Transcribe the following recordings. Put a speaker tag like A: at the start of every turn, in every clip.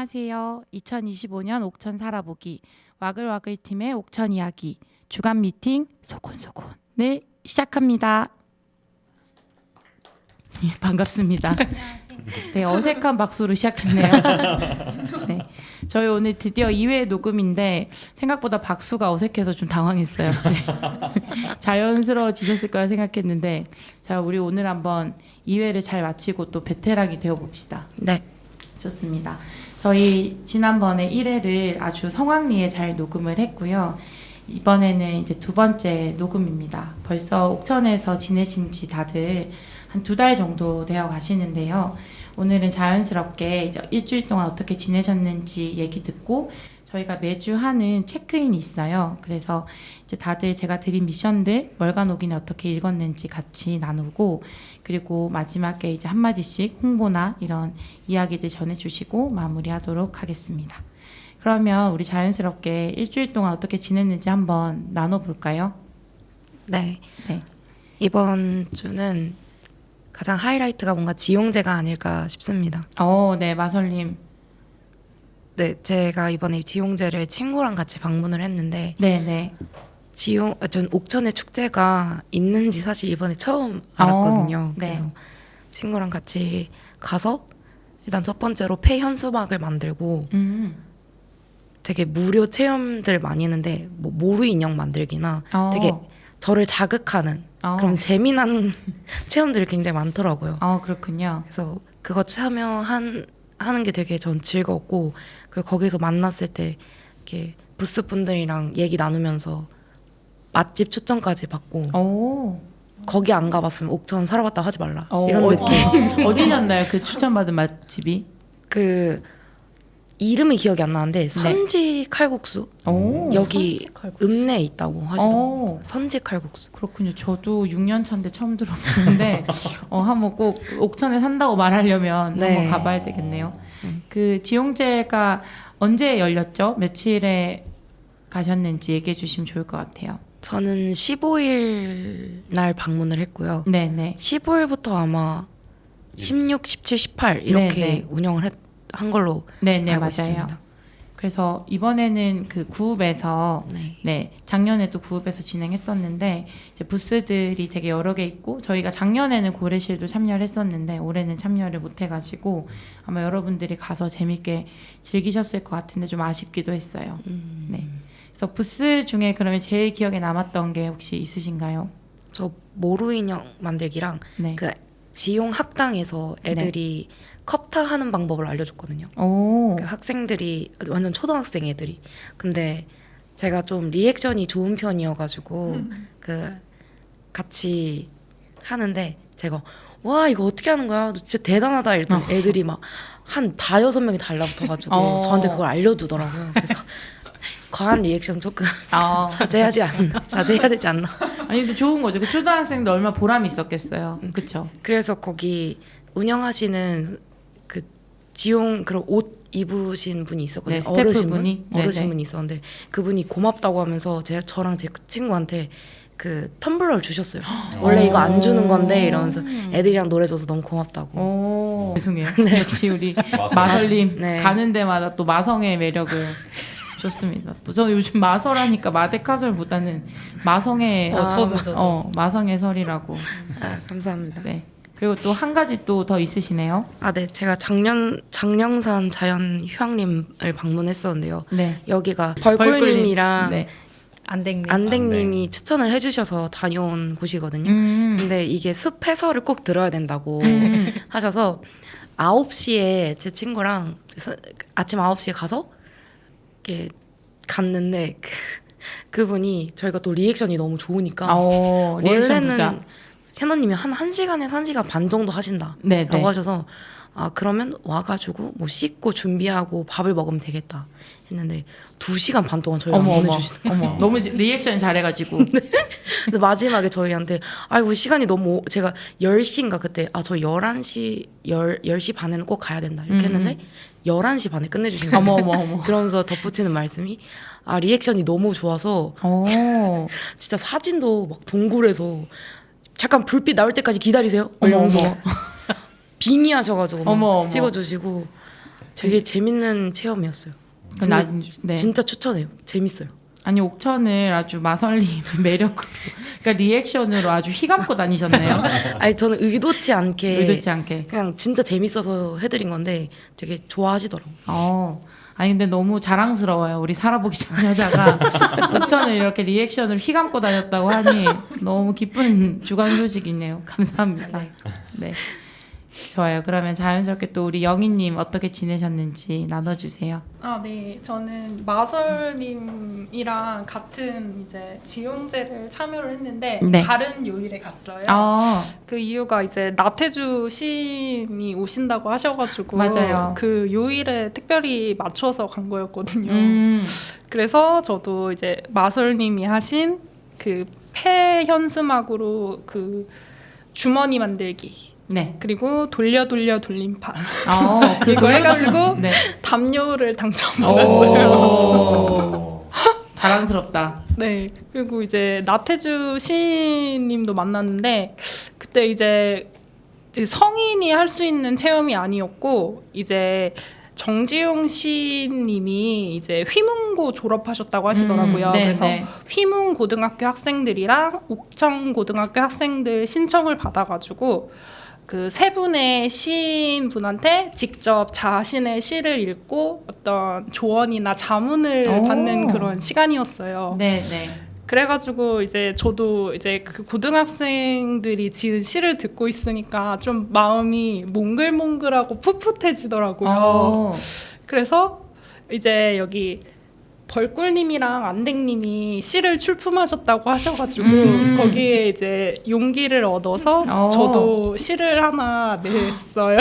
A: 안녕하세요. 2025년 옥천 살아보기 와글와글 팀의 옥천 이야기 주간 미팅 소곤소곤을 시작합니다. 예, 반갑습니다. 네, 어색한 박수로 시작했네요. 네, 저희 오늘 드디어 2회 녹음인데 생각보다 박수가 어색해서 좀 당황했어요. 네. 자연스러워지셨을 거라 생각했는데 자, 우리 오늘 한번 2회를 잘 마치고 또 베테랑이 되어봅시다.
B: 네.
A: 좋습니다. 저희 지난번에 1회를 아주 성황리에 잘 녹음을 했고요. 이번에는 이제 두 번째 녹음입니다. 벌써 옥천에서 지내신 지 다들 한 2달 정도 되어 가시는데요. 오늘은 자연스럽게 이제 일주일 동안 어떻게 지내셨는지 얘기 듣고 저희가 매주 하는 체크인이 있어요. 그래서 이제 다들 제가 드린 미션들 월간 오기는 어떻게 읽었는지 같이 나누고 그리고 마지막에 이제 한마디씩 홍보나 이런 이야기들 전해주시고 마무리하도록 하겠습니다. 그러면 우리 자연스럽게 일주일 동안 어떻게 지냈는지 한번 나눠볼까요?
B: 네.
A: 네.
B: 이번 주는 가장 하이라이트가 뭔가 지용제가 아닐까 싶습니다.
A: 네, 마설님.
B: 네, 제가 이번에 지용제를 친구랑 같이 방문을 했는데
A: 네.
B: 전 옥천에 축제가 있는지 사실 이번에 처음 알았거든요.
A: 네.
B: 그래서 친구랑 같이 가서 일단 첫 번째로 폐현수막을 만들고 되게 무료 체험들 많이 했는데 뭐 모루 인형 만들기나 되게 저를 자극하는 그런 재미난 체험들이 굉장히 많더라고요.
A: 그렇군요.
B: 그래서 그거 하는 게 되게 전 즐겁고 그리고 거기서 만났을 때 이렇게 부스 분들이랑 얘기 나누면서 맛집 추천까지 받고 거기 안 가봤으면 옥천 살아봤다 하지 말라 이런 느낌.
A: 어디셨나요? 그 추천받은 맛집이?
B: 그 이름이 기억이 안 나는데 선지 칼국수 여기 읍내에 있다고 하시더라고요. 선지 칼국수.
A: 그렇군요. 저도 6년 차인데 처음 들어봤는데 한번 꼭 옥천에 산다고 말하려면 한번 가봐야 되겠네요. 그 지용제가 언제 열렸죠? 며칠에 가셨는지 얘기해 주시면 좋을 것 같아요.
B: 저는 15일 날 방문을 했고요.
A: 네네.
B: 15일부터 아마 16, 17, 18 이렇게 운영을 한 걸로 알고
A: 맞아요.
B: 있습니다.
A: 그래서 이번에는 그 구읍에서 작년에도 구읍에서 진행했었는데 이제 부스들이 되게 여러 개 있고 저희가 작년에는 고래실도 참여를 했었는데 올해는 참여를 못 해가지고 아마 여러분들이 가서 재밌게 즐기셨을 것 같은데 좀 아쉽기도 했어요. 네. 그래서 부스 중에 그러면 제일 기억에 남았던 게 혹시 있으신가요?
B: 저 모루 인형 만들기랑 그 지용 학당에서 애들이 컵타 하는 방법을 알려줬거든요. 그 학생들이 완전 초등학생 애들이. 근데 제가 좀 리액션이 좋은 편이어가지고 그 같이 하는데 제가 와 이거 어떻게 하는 거야? 너 진짜 대단하다 이랬더니 애들이 막 한 5-6명이 달라붙어가지고 저한테 그걸 알려주더라고요. 그래서 과한 리액션 조금 자제해야 되지 않나.
A: 아니 근데 좋은 거죠. 그 초등학생도 얼마나 보람이 있었겠어요. 그렇죠.
B: 그래서 거기 운영하시는 그 지용 그런 옷 입으신 분이 있었거든요.
A: 스태프분이
B: 어르신분이 있었는데 그분이 고맙다고 하면서 저랑 제 친구한테 그 텀블러를 주셨어요. 원래 이거 안 주는 건데 이러면서 애들이랑 노래 줘서 너무 고맙다고.
A: 죄송해요. 역시 우리 마설님 가는 데마다 또 마성의 매력을 좋습니다. 또 저는 요즘 마설하니까 마데카설보다는 마성의
B: 저도.
A: 마성의 설이라고.
B: 감사합니다.
A: 네. 그리고 또 한 가지 또 더 있으시네요.
B: 네. 제가 장령산 자연휴양림을 방문했었는데요. 여기가 벌꿀님이랑 안댕님이 추천을 해주셔서 다녀온 곳이거든요. 근데 이게 숲 해설을 꼭 들어야 된다고 하셔서 9시에 제 친구랑 아침 9시에 가서 이렇게 갔는데 그분이 저희가 또 리액션이 너무 좋으니까 원래는 캐너님이 한 1시간에서 1시간 반 정도 하신다라고 하셔서 그러면 와가지고 뭐 씻고 준비하고 밥을 먹으면 되겠다 했는데 2시간 반 동안 저희가 보내주시더라고요.
A: 너무 리액션 잘해가지고
B: 근데 마지막에 저희한테 아이고 시간이 너무 제가 10시인가 그때 저 10시 반에는 꼭 가야 된다 이렇게 했는데 11시 반에 끝내주신 거예요.
A: 어머.
B: 그러면서 덧붙이는 말씀이 리액션이 너무 좋아서 진짜 사진도 막 동굴에서 잠깐 불빛 나올 때까지 기다리세요. 이러면서 빙의하셔가지고 찍어주시고 되게 재밌는 체험이었어요. 진짜 추천해요. 재밌어요.
A: 아니 옥천을 아주 마설님 매력으로, 그러니까 리액션으로 아주 휘감고 다니셨네요.
B: 아니 저는 의도치 않게 그냥 진짜 재밌어서 해드린 건데 되게 좋아하시더라고요.
A: 아니 근데 너무 자랑스러워요. 우리 살아보기 전 여자가 옥천을 이렇게 리액션을 휘감고 다녔다고 하니 너무 기쁜 주간 소식이네요. 감사합니다. 네. 좋아요. 그러면 자연스럽게 또 우리 영희님 어떻게 지내셨는지 나눠주세요.
C: 네. 저는 마설님이랑 같은 이제 지용제를 참여를 했는데
A: 네.
C: 다른 요일에 갔어요. 그 이유가 이제 나태주 시인이 오신다고 하셔가지고
A: 맞아요.
C: 그 요일에 특별히 맞춰서 간 거였거든요. 그래서 저도 이제 마설님이 하신 그 폐현수막으로 그 주머니 만들기. 네. 그리고 돌려 돌림판. 이거 해가지고 네. 담요를 당첨받았어요.
A: 자랑스럽다.
C: 네. 그리고 이제 나태주 시인님도 만났는데 그때 이제 성인이 할 수 있는 체험이 아니었고 이제 정지용 시인님이 이제 휘문고 졸업하셨다고 하시더라고요. 그래서 휘문 고등학교 학생들이랑 옥천 고등학교 학생들 신청을 받아가지고 그 세 분의 시인분한테 직접 자신의 시를 읽고 어떤 조언이나 자문을 받는 그런 시간이었어요. 네. 그래가지고 이제 저도 이제 그 고등학생들이 지은 시를 듣고 있으니까 좀 마음이 몽글몽글하고 풋풋해지더라고요. 그래서 이제 여기 벌꿀님이랑 안댕님이 시를 출품하셨다고 하셔가지고 거기에 이제 용기를 얻어서 저도 시를 하나 냈어요.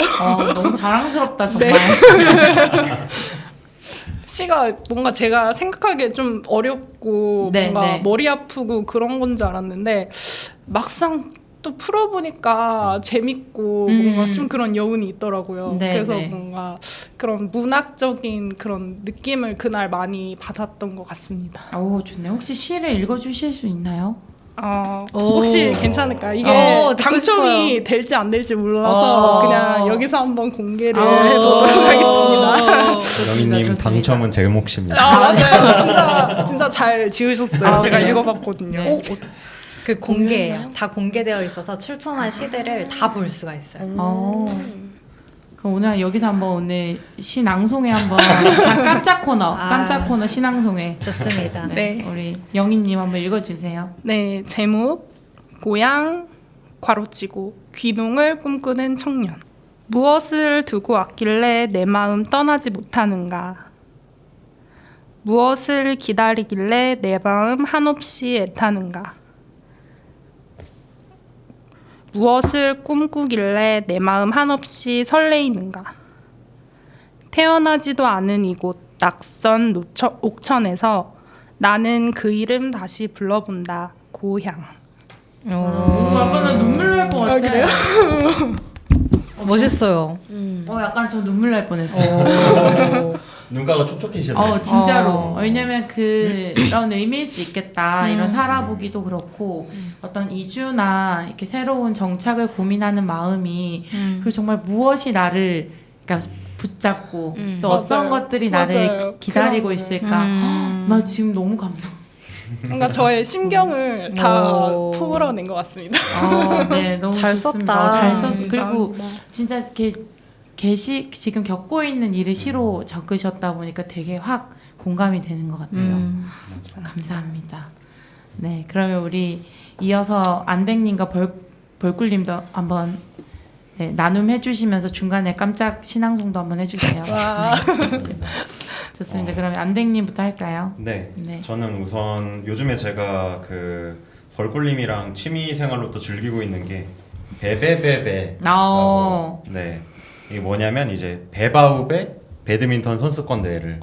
A: 너무 자랑스럽다 정말. 네.
C: 시가 뭔가 제가 생각하기에 좀 어렵고 뭔가 머리 아프고 그런 건 줄 알았는데 막상 또 풀어보니까 재밌고 뭔가 좀 그런 여운이 있더라고요. 그래서 뭔가 그런 문학적인 그런 느낌을 그날 많이 받았던 것 같습니다.
A: 좋네요. 혹시 시를 읽어주실 수 있나요?
C: 혹시 괜찮을까요? 이게 당첨이 될지 안 될지 몰라서 그냥 여기서 한번 공개를 해보도록 하겠습니다.
D: 영희님 당첨은 제 몫입니다.
C: 맞아요. 진짜 잘 지으셨어요. 제가 읽어봤거든요.
E: 그 공개예요. 다 공개되어 있어서 출품한 시들을 다 볼 수가 있어요.
A: 그럼 오늘 여기서 한번 오늘 시 낭송회 한번 깜짝 코너 시낭송회.
E: 좋습니다.
C: 네.
A: 우리 영희님 한번 읽어주세요.
C: 네, 제목 고향 괄호치고 귀농을 꿈꾸는 청년. 무엇을 두고 왔길래 내 마음 떠나지 못하는가? 무엇을 기다리길래 내 마음 한없이 애타는가? 무엇을 꿈꾸길래 내 마음 한없이 설레이는가? 태어나지도 않은 이곳 낯선 옥천에서 나는 그 이름 다시 불러본다. 고향.
A: 약간 나 눈물 날 것 같아.
C: 그래요?
E: 멋있어요.
A: 약간 저 눈물 날 뻔했어요.
D: 눈가가 촉촉해지셨네요.
A: 진짜로. 왜냐면 그런 의미일 수 있겠다. 이런 살아보기도 그렇고 어떤 이주나 이렇게 새로운 정착을 고민하는 마음이 그리고 정말 무엇이 나를 그러니까 붙잡고 또 어떤 것들이 나를 기다리고 있을까. 나 지금 너무 감동.
C: 뭔가 저의 심경을 다 풀어낸 것 같습니다.
A: 네, 너무
E: 잘
A: 좋습니다.
E: 썼다.
A: 잘 썼어. 그리고 진짜 이렇게 지금 겪고 있는 일을 시로 적으셨다 보니까 되게 확 공감이 되는 것 같아요. 감사합니다. 네, 그러면 우리 이어서 안댕님과 벌꿀님도 한번 나눔 해주시면서 중간에 깜짝 신앙송도 한번 해주세요. 네, 좋습니다. 그러면 안댕님부터 할까요?
D: 네. 저는 우선 요즘에 제가 그 벌꿀님이랑 취미 생활로 또 즐기고 있는 게 베베베베라고. 네. 이게 뭐냐면 이제 베바우베 배드민턴 선수권 대회를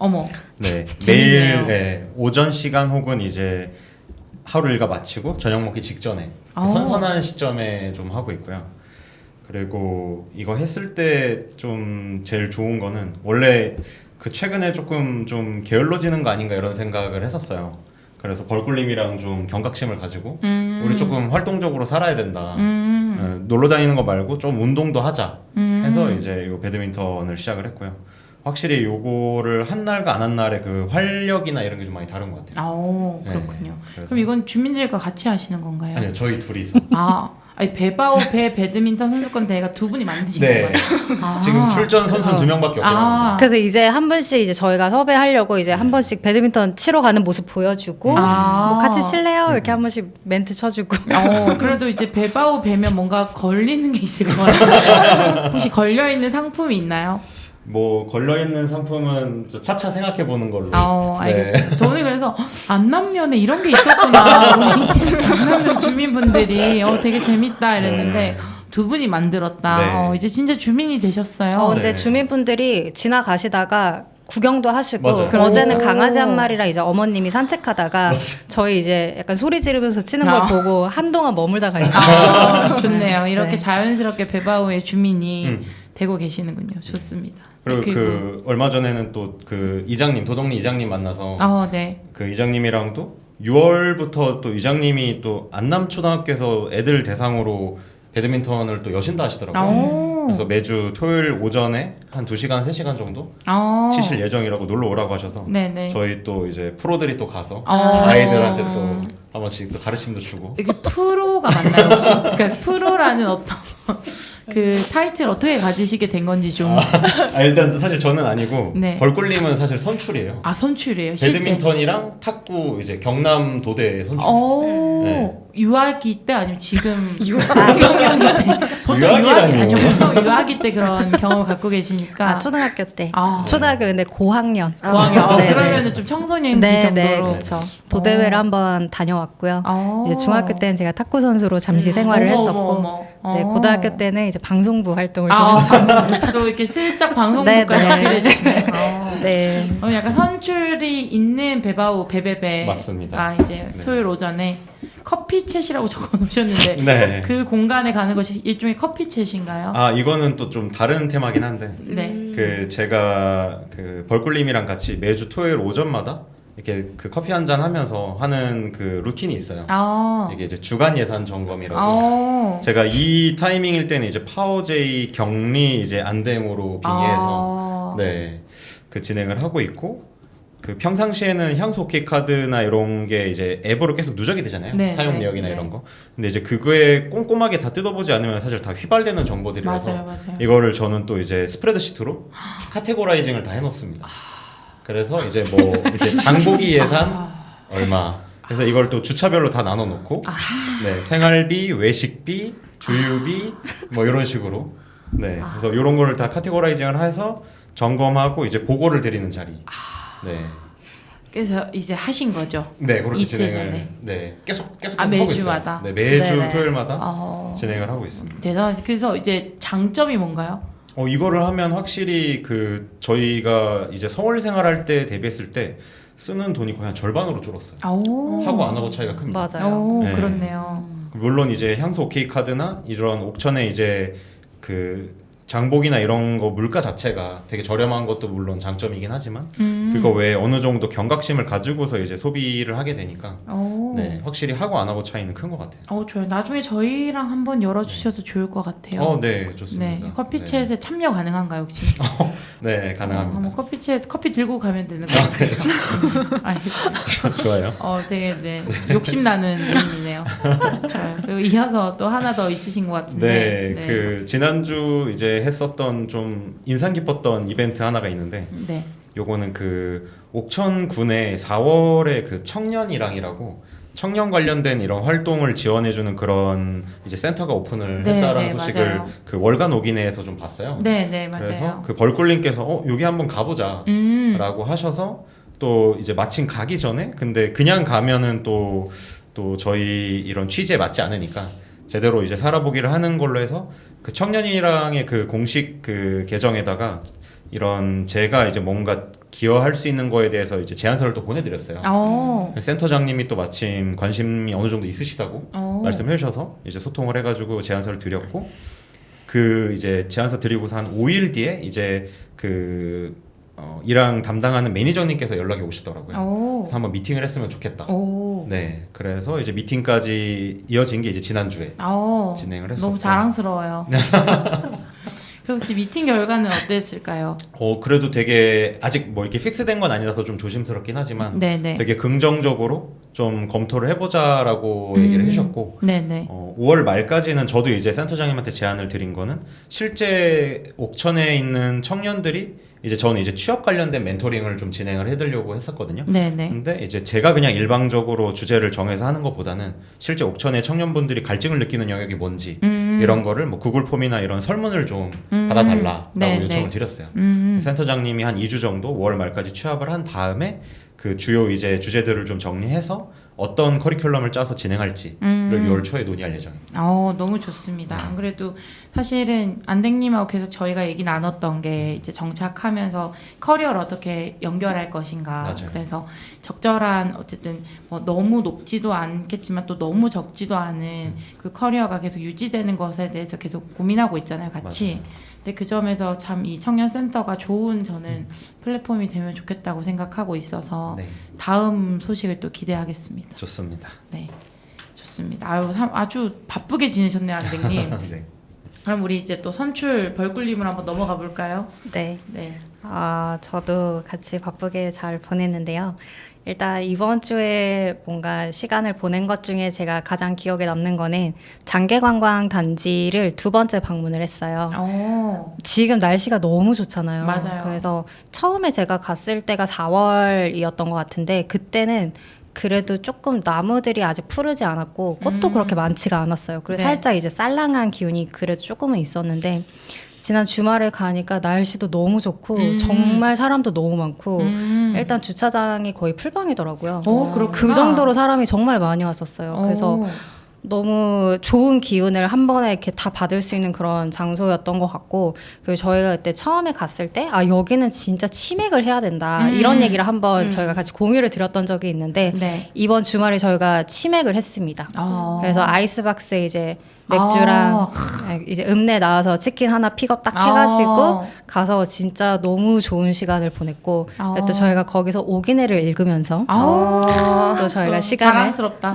D: 매일 오전 시간 혹은 이제 하루 일과 마치고 저녁 먹기 직전에 선선한 시점에 좀 하고 있고요. 그리고 이거 했을 때 좀 제일 좋은 거는 원래 그 최근에 조금 좀 게을러지는 거 아닌가 이런 생각을 했었어요. 그래서 벌꿀님이랑 좀 경각심을 가지고 우리 조금 활동적으로 살아야 된다. 놀러 다니는 거 말고 좀 운동도 하자 해서 이제 이 배드민턴을 시작을 했고요. 확실히 요거를 한 날과 안 한 날의 그 활력이나 이런 게 좀 많이 다른 것 같아요.
A: 그렇군요.
D: 네,
A: 그럼 이건 주민들과 같이 하시는 건가요?
D: 아니요, 저희 둘이서.
A: 아니 배바오 배 배드민턴 선수권 대회가 두 분이 만드신
D: 네.
A: 건가요?
D: 지금 출전 선수는 2명밖에 없긴 합니다.
E: 그래서 이제 한 번씩 이제 저희가 섭외하려고 이제 한 번씩 배드민턴 치러 가는 모습 보여주고 뭐 같이 칠래요? 이렇게 한 번씩 멘트 쳐주고.
A: 그래도 이제 배바오 배면 뭔가 걸리는 게 있을 거예요. 혹시 걸려 있는 상품이 있나요?
D: 뭐 걸려있는 상품은 저 차차 생각해보는 걸로.
A: 알겠어요. 네. 저는 그래서 안남면에 이런 게 있었구나. 우리 안남면 주민분들이 되게 재밌다 이랬는데 두 분이 만들었다.
D: 네.
A: 이제 진짜 주민이 되셨어요.
E: 근데
D: 네.
E: 주민분들이 지나가시다가 구경도 하시고
D: 맞아요.
E: 어제는 강아지 한 마리랑 이제 어머님이 산책하다가
D: 맞아요.
E: 저희 이제 약간 소리 지르면서 치는 걸 보고 한동안 머물다 가셨어요.
A: 좋네요. 이렇게
E: 네.
A: 자연스럽게 배바오의 주민이 되고 계시는군요. 좋습니다.
D: 그리고 그 얼마 전에는 또 그 이장님, 도덕리 이장님 만나서
A: 네.
D: 그 이장님이랑도 6월부터 또 이장님이 또 안남초등학교에서 애들 대상으로 배드민턴을 또 여신다 하시더라고요. 그래서 매주 토요일 오전에 한 2시간, 3시간 정도 치실 예정이라고 놀러 오라고 하셔서
A: 네네.
D: 저희 또 이제 프로들이 또 가서 아이들한테 또 한 번씩 또 가르침도 주고.
A: 이게 프로가 맞나요 혹시? 그러니까 프로라는 어떤 그 타이틀 어떻게 가지시게 된 건지 좀.
D: 일단 사실 저는 아니고
A: 네.
D: 벌꿀님은 사실 선출이에요.
A: 선출이에요. 실제.
D: 배드민턴이랑 탁구 이제 경남 도대 선출. 네.
A: 유아기 때 아니면 지금 유아기 때 보통
D: 유아기라니요?
A: 아니요 보통 유아기 때 그런 경험을 갖고 계시니까
E: 초등학교 때. 초등학교 근데 고학년.
A: 고학년.
E: 네,
A: 그러면은 좀 청소년기 정도로.
E: 네, 그렇죠. 도대회를 한번 다녀왔고요. 이제 중학교 때는 제가 탁구 선수로 잠시 생활을 했었고, 네, 고등학교 때는 이제 방송부 활동을 좀 했었어요.
A: 또 이렇게 슬쩍 방송국까지 하게 해주시네요.
E: 네.
A: 약간 선출이 있는 배바우 베베베.
D: 맞습니다.
A: 이제 토요일 오전에 커피챗이라고 적어놓으셨는데
D: 네.
A: 그 공간에 가는 것이 일종의 커피챗인가요?
D: 이거는 또 좀 다른 테마긴 한데
A: 네.
D: 그 제가 그 벌꿀님이랑 같이 매주 토요일 오전마다 이렇게 그 커피 한 잔 하면서 하는 그 루틴이 있어요. 이게 이제 주간 예산 점검이라고. 제가 이 타이밍일 때는 이제 파워제이 격리 이제 안댕으로 빙의해서 네, 그 진행을 하고 있고. 그 평상시에는 향수 오케이 카드나 이런 게 이제 앱으로 계속 누적이 되잖아요.
A: 네,
D: 사용
A: 네,
D: 내역이나
A: 네.
D: 이런 거. 근데 이제 그거에 꼼꼼하게 다 뜯어보지 않으면 사실 다 휘발되는 정보들이라서
A: 맞아요.
D: 이거를 저는 또 이제 스프레드시트로 카테고라이징을 다 해놓습니다. 그래서 이제 뭐 이제 장보기 예산 얼마. 그래서 이걸 또 주차별로 다 나눠놓고 네, 생활비, 외식비, 주유비 뭐 이런 식으로. 네, 그래서 이런 거를 다 카테고라이징을 해서 점검하고 이제 보고를 드리는 자리. 네.
A: 그래서 이제 하신 거죠?
D: 네, 그렇게
A: 이틀
D: 진행을
A: 전에.
D: 네, 계속
A: 아,
D: 하고
A: 매주마다?
D: 있어요. 네, 매주
E: 네네.
D: 토요일마다 진행을 하고 있습니다.
A: 대단하지. 그래서 이제 장점이 뭔가요?
D: 이거를 하면 확실히 그 저희가 이제 서울 생활할 때 대비했을 때 쓰는 돈이 거의 한 절반으로 줄었어요. 하고 안 하고 차이가 큽니다.
E: 맞아요.
D: 네.
A: 그렇네요.
D: 물론 이제 향수 오케이 카드나 이런 옥천에 이제 그 장복이나 이런 거 물가 자체가 되게 저렴한 것도 물론 장점이긴 하지만 그거 외에 어느 정도 경각심을 가지고서 이제 소비를 하게 되니까 네, 확실히 하고 안 하고 차이는 큰 것 같아요.
A: 좋아요. 나중에 저희랑 한번 열어주셔도 좋을 것 같아요.
D: 네, 좋습니다.
A: 네, 커피챗에 참여 가능한가요 혹시?
D: 네, 가능합니다.
A: 한번 커피챗 커피 들고 가면 되는 거 같아요. 알겠어요.
D: 좋아요.
A: 되게 욕심 나는 느낌이네요. 좋아요. 그리고 이어서 또 하나 더 있으신 것 같은데.
D: 네, 그 지난주 이제 했었던 좀 인상 깊었던 이벤트 하나가 있는데,
A: 네.
D: 요거는 그 옥천군의 4월에 그 청년이랑이라고 청년 관련된 이런 활동을 지원해주는 그런 이제 센터가 오픈을 했다라는 소식을
A: 맞아요.
D: 그 월간 오기내에서 좀 봤어요.
A: 네, 맞아요.
D: 그래서 그 벌꿀님께서 여기 한번 가보자라고 하셔서 또 이제 마침 가기 전에 근데 그냥 가면은 또 저희 이런 취지에 맞지 않으니까 제대로 이제 살아보기를 하는 걸로 해서 그 청년이랑의 그 공식 그 계정에다가 이런 제가 이제 뭔가 기여할 수 있는 거에 대해서 이제 제안서를 또 보내드렸어요. 센터장님이 또 마침 관심이 어느 정도 있으시다고 말씀해 주셔서 이제 소통을 해가지고 제안서를 드렸고 그 이제 제안서 드리고서 한 5일 뒤에 이제 그 이랑 담당하는 매니저님께서 연락이 오시더라고요. 그래서 한번 미팅을 했으면 좋겠다. 네, 그래서 이제 미팅까지 이어진 게 이제 지난주에 진행을 했었고
A: 너무 자랑스러워요. 그럼 혹시 미팅 결과는 어땠을까요?
D: 그래도 되게 아직 뭐 이렇게 픽스된 건 아니라서 좀 조심스럽긴 하지만 네네. 되게 긍정적으로 좀 검토를 해보자라고 얘기를 해주셨고 5월 말까지는 저도 이제 센터장님한테 제안을 드린 거는 실제 옥천에 있는 청년들이 이제 저는 이제 취업 관련된 멘토링을 좀 진행을 해드리려고 했었거든요. 네네. 근데 이제 제가 그냥 일방적으로 주제를 정해서 하는 것보다는 실제 옥천의 청년분들이 갈증을 느끼는 영역이 뭔지 이런 거를 뭐 구글 폼이나 이런 설문을 좀 받아달라라고 요청을 드렸어요. 센터장님이 한 2주 정도 5월 말까지 취합을 한 다음에 그 주요 이제 주제들을 좀 정리해서 어떤 커리큘럼을 짜서 진행할지를 6월 초에 논의할 예정입니다.
A: 너무 좋습니다. 안 그래도 사실은 안댕님하고 계속 저희가 얘기 나눴던 게 이제 정착하면서 커리어를 어떻게 연결할 것인가. 맞아요. 그래서 적절한 어쨌든 뭐 너무 높지도 않겠지만 또 너무 적지도 않은 그 커리어가 계속 유지되는 것에 대해서 계속 고민하고 있잖아요, 같이. 맞아요. 근데 그 점에서 참 이 청년센터가 좋은 저는 플랫폼이 되면 좋겠다고 생각하고 있어서 다음 소식을 또 기대하겠습니다.
D: 좋습니다.
A: 네, 좋습니다. 아주 바쁘게 지내셨네요, 안댕님. 네. 그럼 우리 이제 또 선출 벌꿀님을 한번 넘어가 볼까요?
E: 네. 저도 같이 바쁘게 잘 보냈는데요. 일단 이번 주에 뭔가 시간을 보낸 것 중에 제가 가장 기억에 남는 거는 장계관광단지를 2번째 방문을 했어요. 지금 날씨가 너무 좋잖아요.
A: 맞아요.
E: 그래서 처음에 제가 갔을 때가 4월이었던 것 같은데 그때는 그래도 조금 나무들이 아직 푸르지 않았고 꽃도 그렇게 많지가 않았어요. 그래서 살짝 이제 쌀랑한 기운이 그래도 조금은 있었는데 지난 주말에 가니까 날씨도 너무 좋고 정말 사람도 너무 많고 일단 주차장이 거의 풀방이더라고요. 그 정도로 사람이 정말 많이 왔었어요. 그래서 너무 좋은 기운을 한 번에 이렇게 다 받을 수 있는 그런 장소였던 것 같고, 그리고 저희가 그때 처음에 갔을 때 여기는 진짜 치맥을 해야 된다 이런 얘기를 한번 저희가 같이 공유를 드렸던 적이 있는데 이번 주말에 저희가 치맥을 했습니다. 그래서 아이스박스에 이제 맥주랑 이제 읍내 나와서 치킨 하나 픽업 딱 해가지고 가서 진짜 너무 좋은 시간을 보냈고 또 저희가 거기서 오기내를 읽으면서 또 저희가 시간을
A: 자랑스럽다.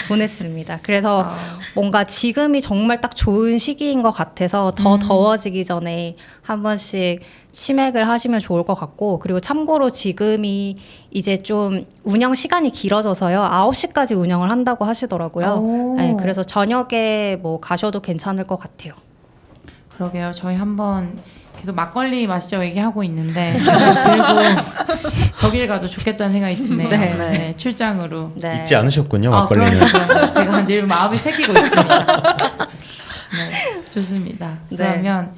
E: 보냈습니다. 그래서 뭔가 지금이 정말 딱 좋은 시기인 것 같아서 더 더워지기 전에 한 번씩 치맥을 하시면 좋을 것 같고, 그리고 참고로 지금이 이제 좀 운영 시간이 길어져서요 9시까지 운영을 한다고 하시더라고요. 그래서 저녁에 뭐 가셔도 괜찮을 것 같아요.
A: 그러게요. 저희 한번 계속 막걸리 마시자고 얘기하고 있는데 들고 거길 가도 좋겠다는 생각이 드네요. 출장으로.
D: 잊지 않으셨군요, 막걸리는.
A: 제가 늘 마음에 새기고 있습니다. 좋습니다. 그러면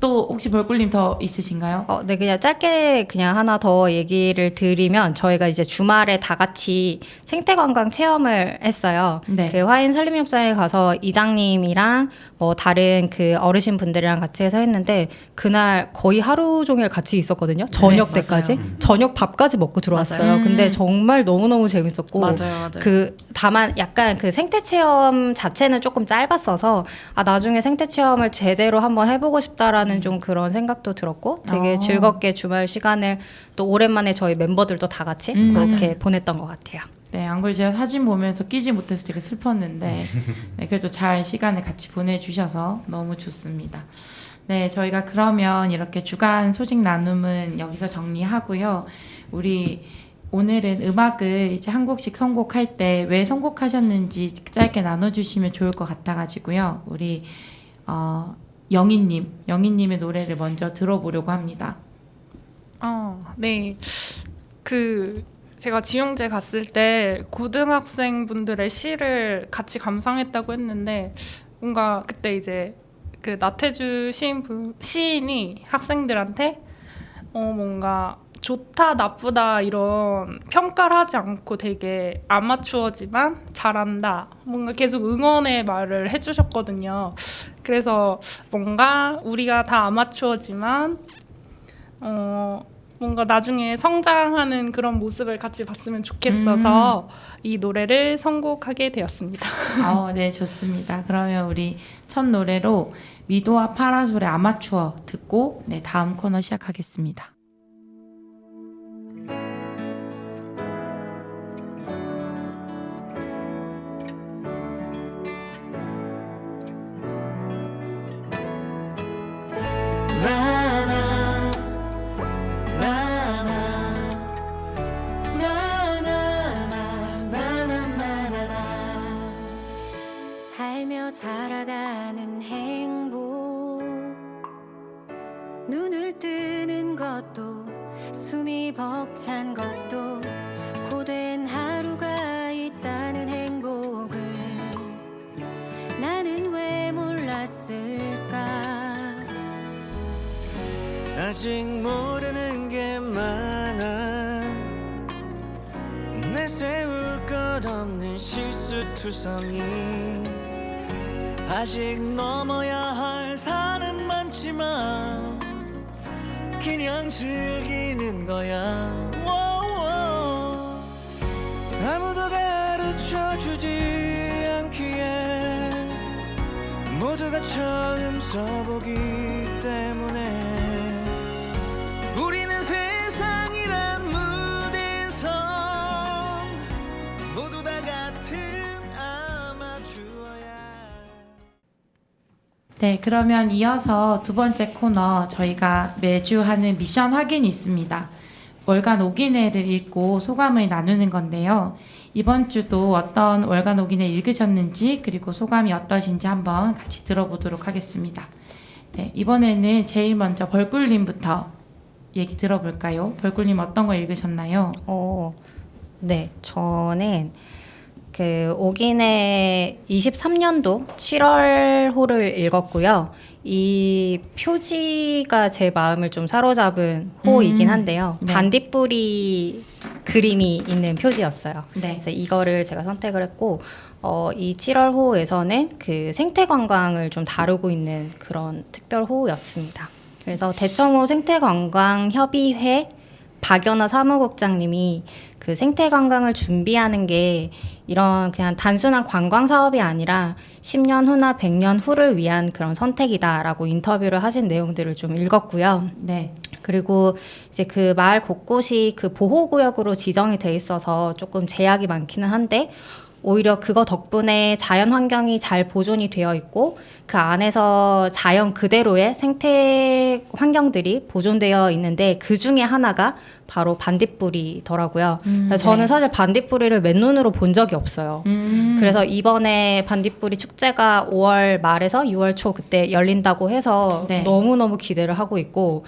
A: 또 혹시 벌꿀님 더 있으신가요?
E: 네, 그냥 짧게 그냥 하나 더 얘기를 드리면 저희가 이제 주말에 다 같이 생태관광 체험을 했어요. 그 화인 산림욕장에 가서 이장님이랑 뭐 다른 그 어르신 분들이랑 같이 해서 했는데 그날 거의 하루 종일 같이 있었거든요. 저녁 때까지. 저녁 밥까지 먹고 들어왔어요. 근데 정말 너무너무 재밌었고
B: 맞아요.
E: 그 다만 약간 그 생태 체험 자체는 조금 짧았어서 나중에 생태 체험을 제대로 한번 해보고 싶다라는 좀 그런 생각도 들었고 되게 즐겁게 주말 시간을 또 오랜만에 저희 멤버들도 다 같이 그렇게 보냈던 것 같아요.
A: 네, 안 그래도 제가 사진 보면서 끼지 못해서 되게 슬펐는데 그래도 잘 시간을 같이 보내주셔서 너무 좋습니다. 네, 저희가 그러면 이렇게 주간 소식 나눔은 여기서 정리하고요. 우리 오늘은 음악을 이제 한 곡씩 선곡할 때 왜 선곡하셨는지 짧게 나눠주시면 좋을 것 같아가지고요. 우리 영희님의 노래를 먼저 들어보려고 합니다.
C: 네. 제가 지용제 갔을 때 고등학생분들의 시를 같이 감상했다고 했는데 뭔가 그때 이제 그 나태주 시인이 학생들한테 뭔가 좋다 나쁘다 이런 평가를 하지 않고 되게 아마추어지만 잘한다 뭔가 계속 응원의 말을 해주셨거든요. 그래서 뭔가 우리가 다 아마추어지만 뭔가 나중에 성장하는 그런 모습을 같이 봤으면 좋겠어서 이 노래를 선곡하게 되었습니다.
A: 네, 좋습니다. 그러면 우리 첫 노래로 미도와 파라솔의 아마추어 듣고 다음 코너 시작하겠습니다.
F: 살아가는 행복 눈을 뜨는 것도 숨이 벅찬 것도 고된 하루가 있다는 행복을 나는 왜 몰랐을까
G: 아직 모르는 게 많아 내세울 것 없는 실수투성이 아직 넘어야 할 산은 많지만 그냥 즐기는 거야 아무도 가르쳐주지 않기에 모두가 처음 써보기 때문에 우리는 세상이란 무대에서 모두 다 같은 아마추어야.
A: 네, 그러면 이어서 두 번째 코너 저희가 매주 하는 미션 확인이 있습니다. 월간 오기내를 읽고 소감을 나누는 건데요. 이번 주도 어떤 월간 오기내 읽으셨는지 그리고 소감이 어떠신지 한번 같이 들어보도록 하겠습니다. 네, 이번에는 제일 먼저 벌꿀님부터 얘기 들어볼까요? 벌꿀님 어떤 거 읽으셨나요?
E: 네, 저는 그 오기내 23년도 7월호를 읽었고요. 이 표지가 제 마음을 좀 사로잡은 호이긴 한데요.
A: 네.
E: 반딧불이 그림이 있는 표지였어요.
A: 네.
E: 그래서 이거를 제가 선택을 했고 이 7월호에서는 그 생태관광을 좀 다루고 있는 그런 특별호였습니다. 그래서 대청호 생태관광협의회 박연아 사무국장님이 그 생태관광을 준비하는 게 이런 그냥 단순한 관광 사업이 아니라 10년 후나 100년 후를 위한 그런 선택이다라고 인터뷰를 하신 내용들을 좀 읽었고요.
A: 네.
E: 그리고 이제 그 마을 곳곳이 그 보호구역으로 지정이 돼 있어서 조금 제약이 많기는 한데 오히려 그거 덕분에 자연 환경이 잘 보존이 되어 있고 그 안에서 자연 그대로의 생태 환경들이 보존되어 있는데 그 중에 하나가 바로 반딧불이더라고요. 그래서 저는 사실 반딧불이를 맨눈으로 본 적이 없어요. 그래서 이번에 반딧불이 축제가 5월 말에서 6월 초 그때 열린다고 해서
A: 네.
E: 너무너무 기대를 하고 있고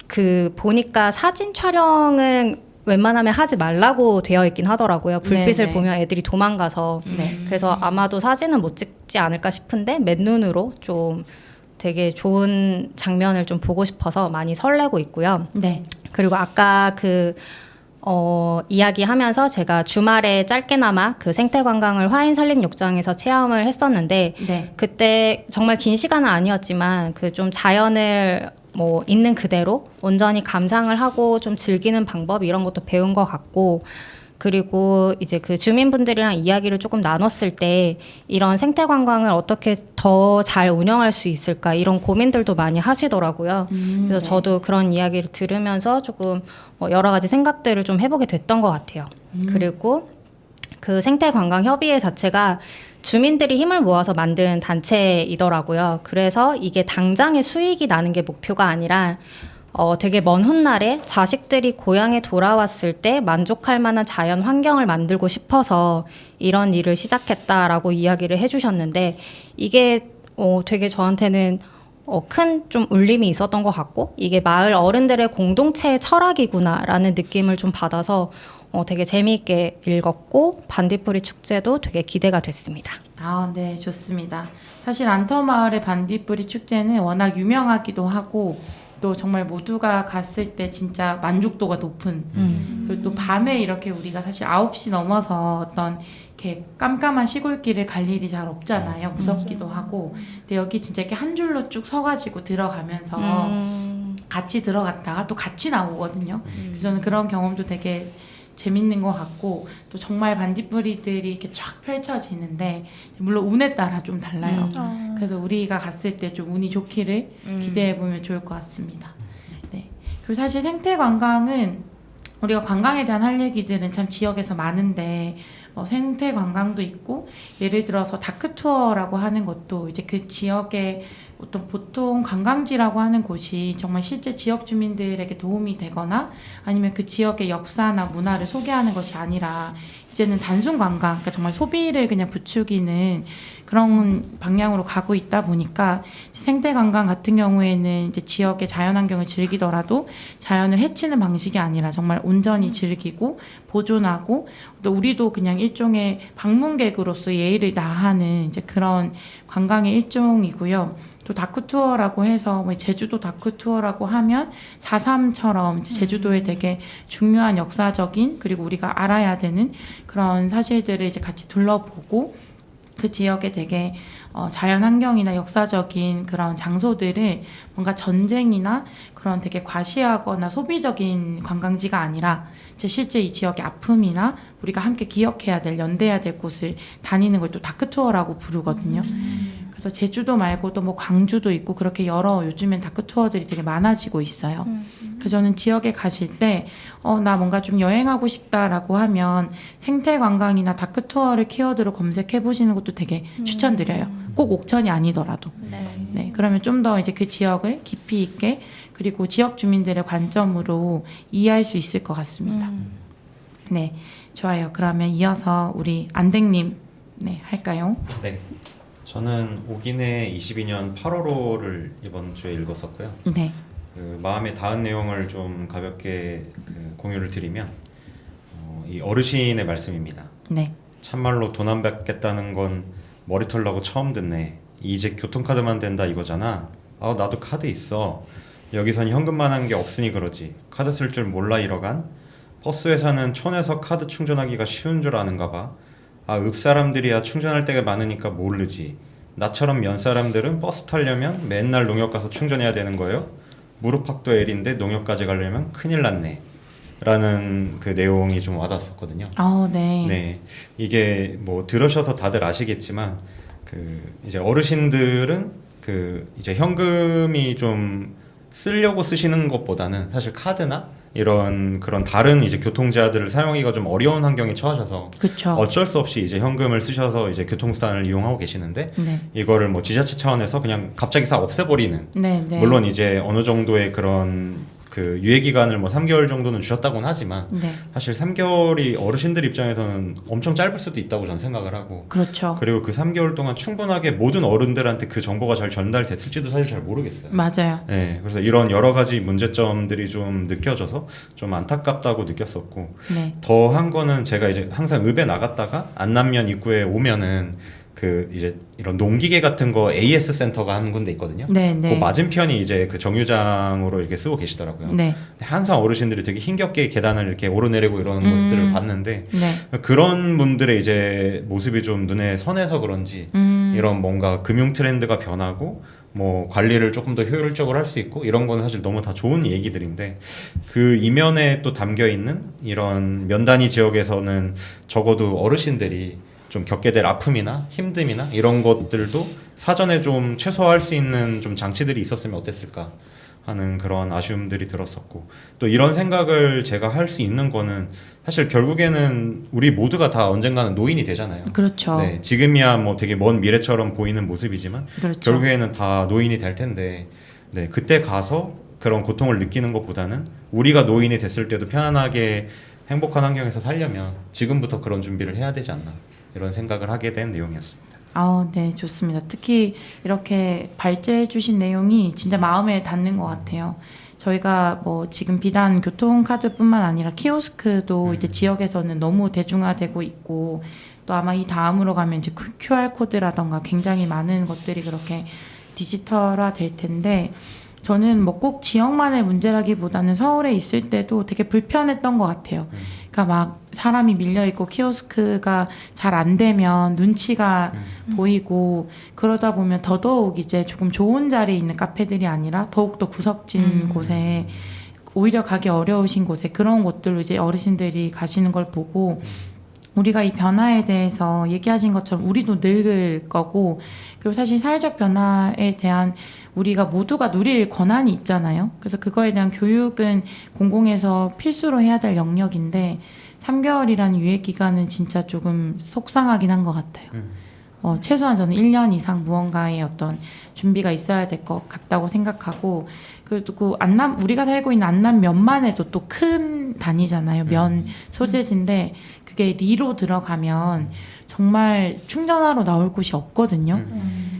E: 그 보니까 사진 촬영은 웬만하면 하지 말라고 되어 있긴 하더라고요. 불빛을
A: 네네.
E: 보면 애들이 도망가서.
A: 네.
E: 그래서 아마도 사진은 못 찍지 않을까 싶은데 맨눈으로 좀 되게 좋은 장면을 좀 보고 싶어서 많이 설레고 있고요.
A: 네.
E: 그리고 아까 그 이야기하면서 제가 주말에 짧게나마 그 생태관광을 화인산림욕장에서 체험을 했었는데
A: 네.
E: 그때 정말 긴 시간은 아니었지만 그 좀 자연을 뭐 있는 그대로 온전히 감상을 하고 좀 즐기는 방법 이런 것도 배운 것 같고 그리고 이제 그 주민분들이랑 이야기를 조금 나눴을 때 이런 생태 관광을 어떻게 더 잘 운영할 수 있을까 이런 고민들도 많이 하시더라고요. 그래서
A: 네.
E: 저도 그런 이야기를 들으면서 조금 여러 가지 생각들을 좀 해보게 됐던 것 같아요. 그리고 그 생태관광협의회 자체가 주민들이 힘을 모아서 만든 단체이더라고요. 그래서 이게 당장의 수익이 나는 게 목표가 아니라 되게 먼 훗날에 자식들이 고향에 돌아왔을 때 만족할 만한 자연 환경을 만들고 싶어서 이런 일을 시작했다라고 이야기를 해주셨는데 이게 되게 저한테는 큰 좀 울림이 있었던 것 같고 이게 마을 어른들의 공동체의 철학이구나라는 느낌을 좀 받아서 되게 재미있게 읽었고 반딧불이 축제도 되게 기대가 됐습니다.
A: 아, 네, 좋습니다. 사실 안터마을의 반딧불이 축제는 워낙 유명하기도 하고 또 정말 모두가 갔을 때 진짜 만족도가 높은 그리고 또 밤에 이렇게 우리가 사실 9시 넘어서 어떤 이렇게 깜깜한 시골길을 갈 일이 잘 없잖아요. 무섭기도 하고 근데 여기 진짜 이렇게 한 줄로 쭉 서가지고 들어가면서 같이 들어갔다가 또 같이 나오거든요. 그래서 저는 그런 경험도 되게 재밌는 것 같고 또 정말 반딧불이들이 이렇게 쫙 펼쳐지는데 물론 운에 따라 좀 달라요. 그래서 우리가 갔을 때 좀 운이 좋기를 기대해 보면 좋을 것 같습니다. 네. 그리고 사실 생태 관광은 우리가 관광에 대한 할 얘기들은 참 지역에서 많은데 생태 관광도 있고 예를 들어서 다크 투어라고 하는 것도 이제 그 지역의 어떤 보통 관광지라고 하는 곳이 정말 실제 지역 주민들에게 도움이 되거나 아니면 그 지역의 역사나 문화를 소개하는 것이 아니라 이제는 단순 관광, 그러니까 정말 소비를 그냥 부추기는 그런 방향으로 가고 있다 보니까 생태 관광 같은 경우에는 이제 지역의 자연환경을 즐기더라도 자연을 해치는 방식이 아니라 정말 온전히 즐기고 보존하고 또 우리도 그냥 일종의 방문객으로서 예의를 다하는 이제 그런 관광의 일종이고요. 또 다크 투어라고 해서 뭐 제주도 다크 투어라고 하면 4.3처럼 제주도에 되게 중요한 역사적인 그리고 우리가 알아야 되는 그런 사실들을 이제 같이 둘러보고 그 지역에 되게 자연 환경이나 역사적인 그런 장소들을 뭔가 전쟁이나 그런 되게 과시하거나 소비적인 관광지가 아니라 이제 실제 이 지역의 아픔이나 우리가 함께 기억해야 될 연대해야 될 곳을 다니는 걸 또 다크 투어라고 부르거든요. 그래서 제주도 말고도 뭐 광주도 있고 그렇게 여러 요즘엔 다크 투어들이 되게 많아지고 있어요. 그래서 저는 지역에 가실 때 나 뭔가 좀 여행하고 싶다라고 하면 생태 관광이나 다크 투어를 키워드로 검색해 보시는 것도 되게 추천드려요. 꼭 옥천이 아니더라도. 네, 그러면 좀 더 이제 그 지역을 깊이 있게 그리고 지역 주민들의 관점으로 이해할 수 있을 것 같습니다. 네, 좋아요. 그러면 이어서 우리 안댕님 네, 할까요?
D: 네. 저는 오긴의 22년 8월호를 이번 주에 읽었었고요.
A: 네.
D: 그 마음에 닿은 내용을 좀 가볍게 공유를 드리면 이 어르신의 말씀입니다.
A: 네.
D: 참말로 돈 안 받겠다는 건 머리 털라고 처음 듣네. 이제 교통카드만 된다 이거잖아. 아 나도 카드 있어. 여기선 현금만 한 게 없으니 그러지. 카드 쓸 줄 몰라 이러간. 버스 회사는 촌에서 카드 충전하기가 쉬운 줄 아는가 봐. 아 읍 사람들이야 충전할 때가 많으니까 모르지. 나처럼 면 사람들은 버스 타려면 맨날 농협 가서 충전해야 되는 거예요. 무릎팍도 L인데 농협까지 가려면 큰일 났네. 라는 그 내용이 좀 와닿았었거든요.
A: 네.
D: 네. 이게 뭐 들으셔서 다들 아시겠지만 그 이제 어르신들은 그 이제 현금이 좀 쓰려고 쓰시는 것보다는 사실 카드나 이런 그런 다른 이제 교통제도를 사용하기가 좀 어려운 환경에 처하셔서
A: 그쵸.
D: 어쩔 수 없이 이제 현금을 쓰셔서 이제 교통수단을 이용하고 계시는데
A: 네.
D: 이거를 뭐 지자체 차원에서 그냥 갑자기 싹 없애버리는
A: 네, 네.
D: 물론 이제 어느 정도의 그런 그 유예 기간을 뭐 3개월 정도는 주셨다고는 하지만
A: 네.
D: 사실 3개월이 어르신들 입장에서는 엄청 짧을 수도 있다고 저는 생각을 하고
A: 그렇죠.
D: 그리고 그 3개월 동안 충분하게 모든 어른들한테 그 정보가 잘 전달됐을지도 사실 잘 모르겠어요.
A: 맞아요.
D: 네, 그래서 이런 여러 가지 문제점들이 좀 느껴져서 좀 안타깝다고 느꼈었고
A: 네.
D: 더 한 거는 제가 이제 항상 읍에 나갔다가 안남면 입구에 오면은 그 이제 이런 농기계 같은 거 AS 센터가 한 군데 있거든요.
A: 네, 네.
D: 그 맞은편이 이제 그 정류장으로 이렇게 쓰고 계시더라고요.
A: 네.
D: 항상 어르신들이 되게 힘겹게 계단을 이렇게 오르내리고 이러는 모습들을 봤는데
A: 네.
D: 그런 분들의 이제 모습이 좀 눈에 선해서 그런지 이런 뭔가 금융 트렌드가 변하고 뭐 관리를 조금 더 효율적으로 할 수 있고 이런 건 사실 너무 다 좋은 얘기들인데 그 이면에 또 담겨 있는 이런 면단위 지역에서는 적어도 어르신들이 좀 겪게 될 아픔이나 힘듦이나 이런 것들도 사전에 좀 최소화할 수 있는 좀 장치들이 있었으면 어땠을까 하는 그런 아쉬움들이 들었었고 또 이런 생각을 제가 할 수 있는 거는 사실 결국에는 우리 모두가 다 언젠가는 노인이 되잖아요.
A: 그렇죠.
D: 네, 지금이야 뭐 되게 먼 미래처럼 보이는 모습이지만
A: 그렇죠.
D: 결국에는 다 노인이 될 텐데 네, 그때 가서 그런 고통을 느끼는 것보다는 우리가 노인이 됐을 때도 편안하게 행복한 환경에서 살려면 지금부터 그런 준비를 해야 되지 않나 이런 생각을 하게 된 내용이었습니다.
A: 네, 좋습니다. 특히 이렇게 발제해 주신 내용이 진짜 마음에 닿는 것 같아요. 저희가 뭐 지금 비단 교통카드뿐만 아니라 키오스크도 이제 지역에서는 너무 대중화되고 있고 또 아마 이 다음으로 가면 이제 QR코드라던가 굉장히 많은 것들이 그렇게 디지털화 될 텐데 저는 뭐 꼭 지역만의 문제라기보다는 서울에 있을 때도 되게 불편했던 것 같아요. 그러니까 막 사람이 밀려 있고 키오스크가 잘 안 되면 눈치가 보이고 그러다 보면 더더욱 이제 조금 좋은 자리에 있는 카페들이 아니라 더욱더 구석진 곳에 오히려 가기 어려우신 곳에 그런 곳들로 이제 어르신들이 가시는 걸 보고 우리가 이 변화에 대해서 얘기하신 것처럼 우리도 늙을 거고 그리고 사실 사회적 변화에 대한 우리가 모두가 누릴 권한이 있잖아요. 그래서 그거에 대한 교육은 공공에서 필수로 해야 될 영역인데 3개월이라는 유예 기간은 진짜 조금 속상하긴 한 것 같아요. 최소한 저는 1년 이상 무언가의 어떤 준비가 있어야 될 것 같다고 생각하고 그리고 우리가 살고 있는 안남면만 해도 또 큰 단위잖아요. 면 소재지인데 그게 리로 들어가면 정말 충전하러 나올 곳이 없거든요.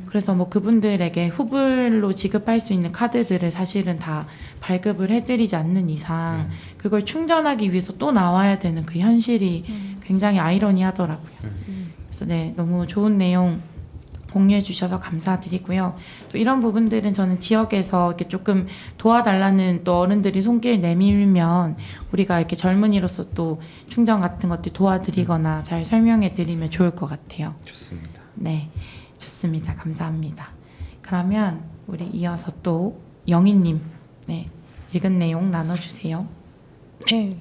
A: 그래서 뭐 그분들에게 후불로 지급할 수 있는 카드들을 사실은 다 발급을 해드리지 않는 이상 그걸 충전하기 위해서 또 나와야 되는 그 현실이 굉장히 아이러니하더라고요. 그래서 네, 너무 좋은 내용 공유해 주셔서 감사드리고요. 또 이런 부분들은 저는 지역에서 이렇게 조금 도와달라는 또 어른들이 손길 내밀면 우리가 이렇게 젊은이로서 또 충전 같은 것들 도와드리거나 잘 설명해 드리면 좋을 것 같아요.
D: 좋습니다.
A: 네, 좋습니다. 감사합니다. 그러면 우리 이어서 또 영희님, 네, 읽은 내용 나눠주세요.
C: 네,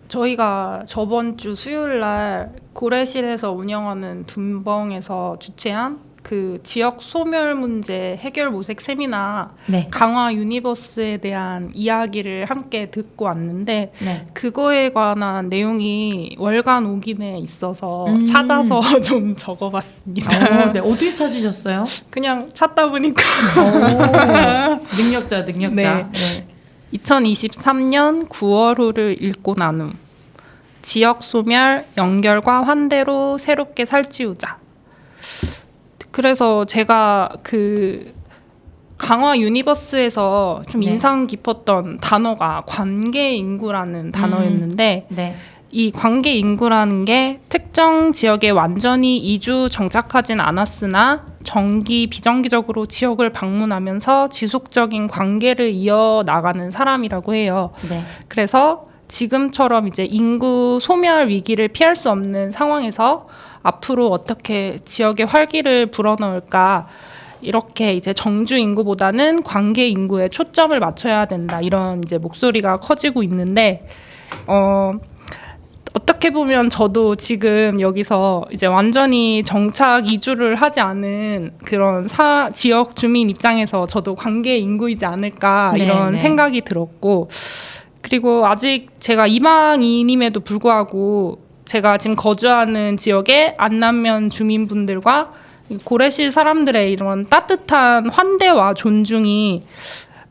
C: 저희가 저번 주 수요일 날 고래실에서 운영하는 둔벙에서 주최한 그 지역 소멸 문제 해결 모색 세미나
A: 네.
C: 강화 유니버스에 대한 이야기를 함께 듣고 왔는데
A: 네.
C: 그거에 관한 내용이 월간 오긴에 있어서 찾아서 좀 적어봤습니다.
A: 네. 어떻게 찾으셨어요?
C: 그냥 찾다 보니까
A: 능력자.
C: 네. 2023년 9월호를 읽고 난 후 지역 소멸 연결과 환대로 새롭게 살찌우자. 그래서 제가 그 강화 유니버스에서 좀 인상 깊었던 단어가 관계 인구라는 단어였는데
A: 네.
C: 이 관계 인구라는 게 특정 지역에 완전히 이주 정착하진 않았으나 정기 비정기적으로 지역을 방문하면서 지속적인 관계를 이어나가는 사람이라고 해요.
A: 네.
C: 그래서 지금처럼 이제 인구 소멸 위기를 피할 수 없는 상황에서 앞으로 어떻게 지역에 활기를 불어넣을까, 이렇게 이제 정주 인구보다는 관계 인구에 초점을 맞춰야 된다, 이런 이제 목소리가 커지고 있는데 어떻게 보면 저도 지금 여기서 이제 완전히 정착 이주를 하지 않은 그런 지역 주민 입장에서 저도 관계 인구이지 않을까 이런 생각이 들었고, 그리고 아직 제가 이방인임에도 불구하고 제가 지금 거주하는 지역의 안남면 주민분들과 고래실 사람들의 이런 따뜻한 환대와 존중이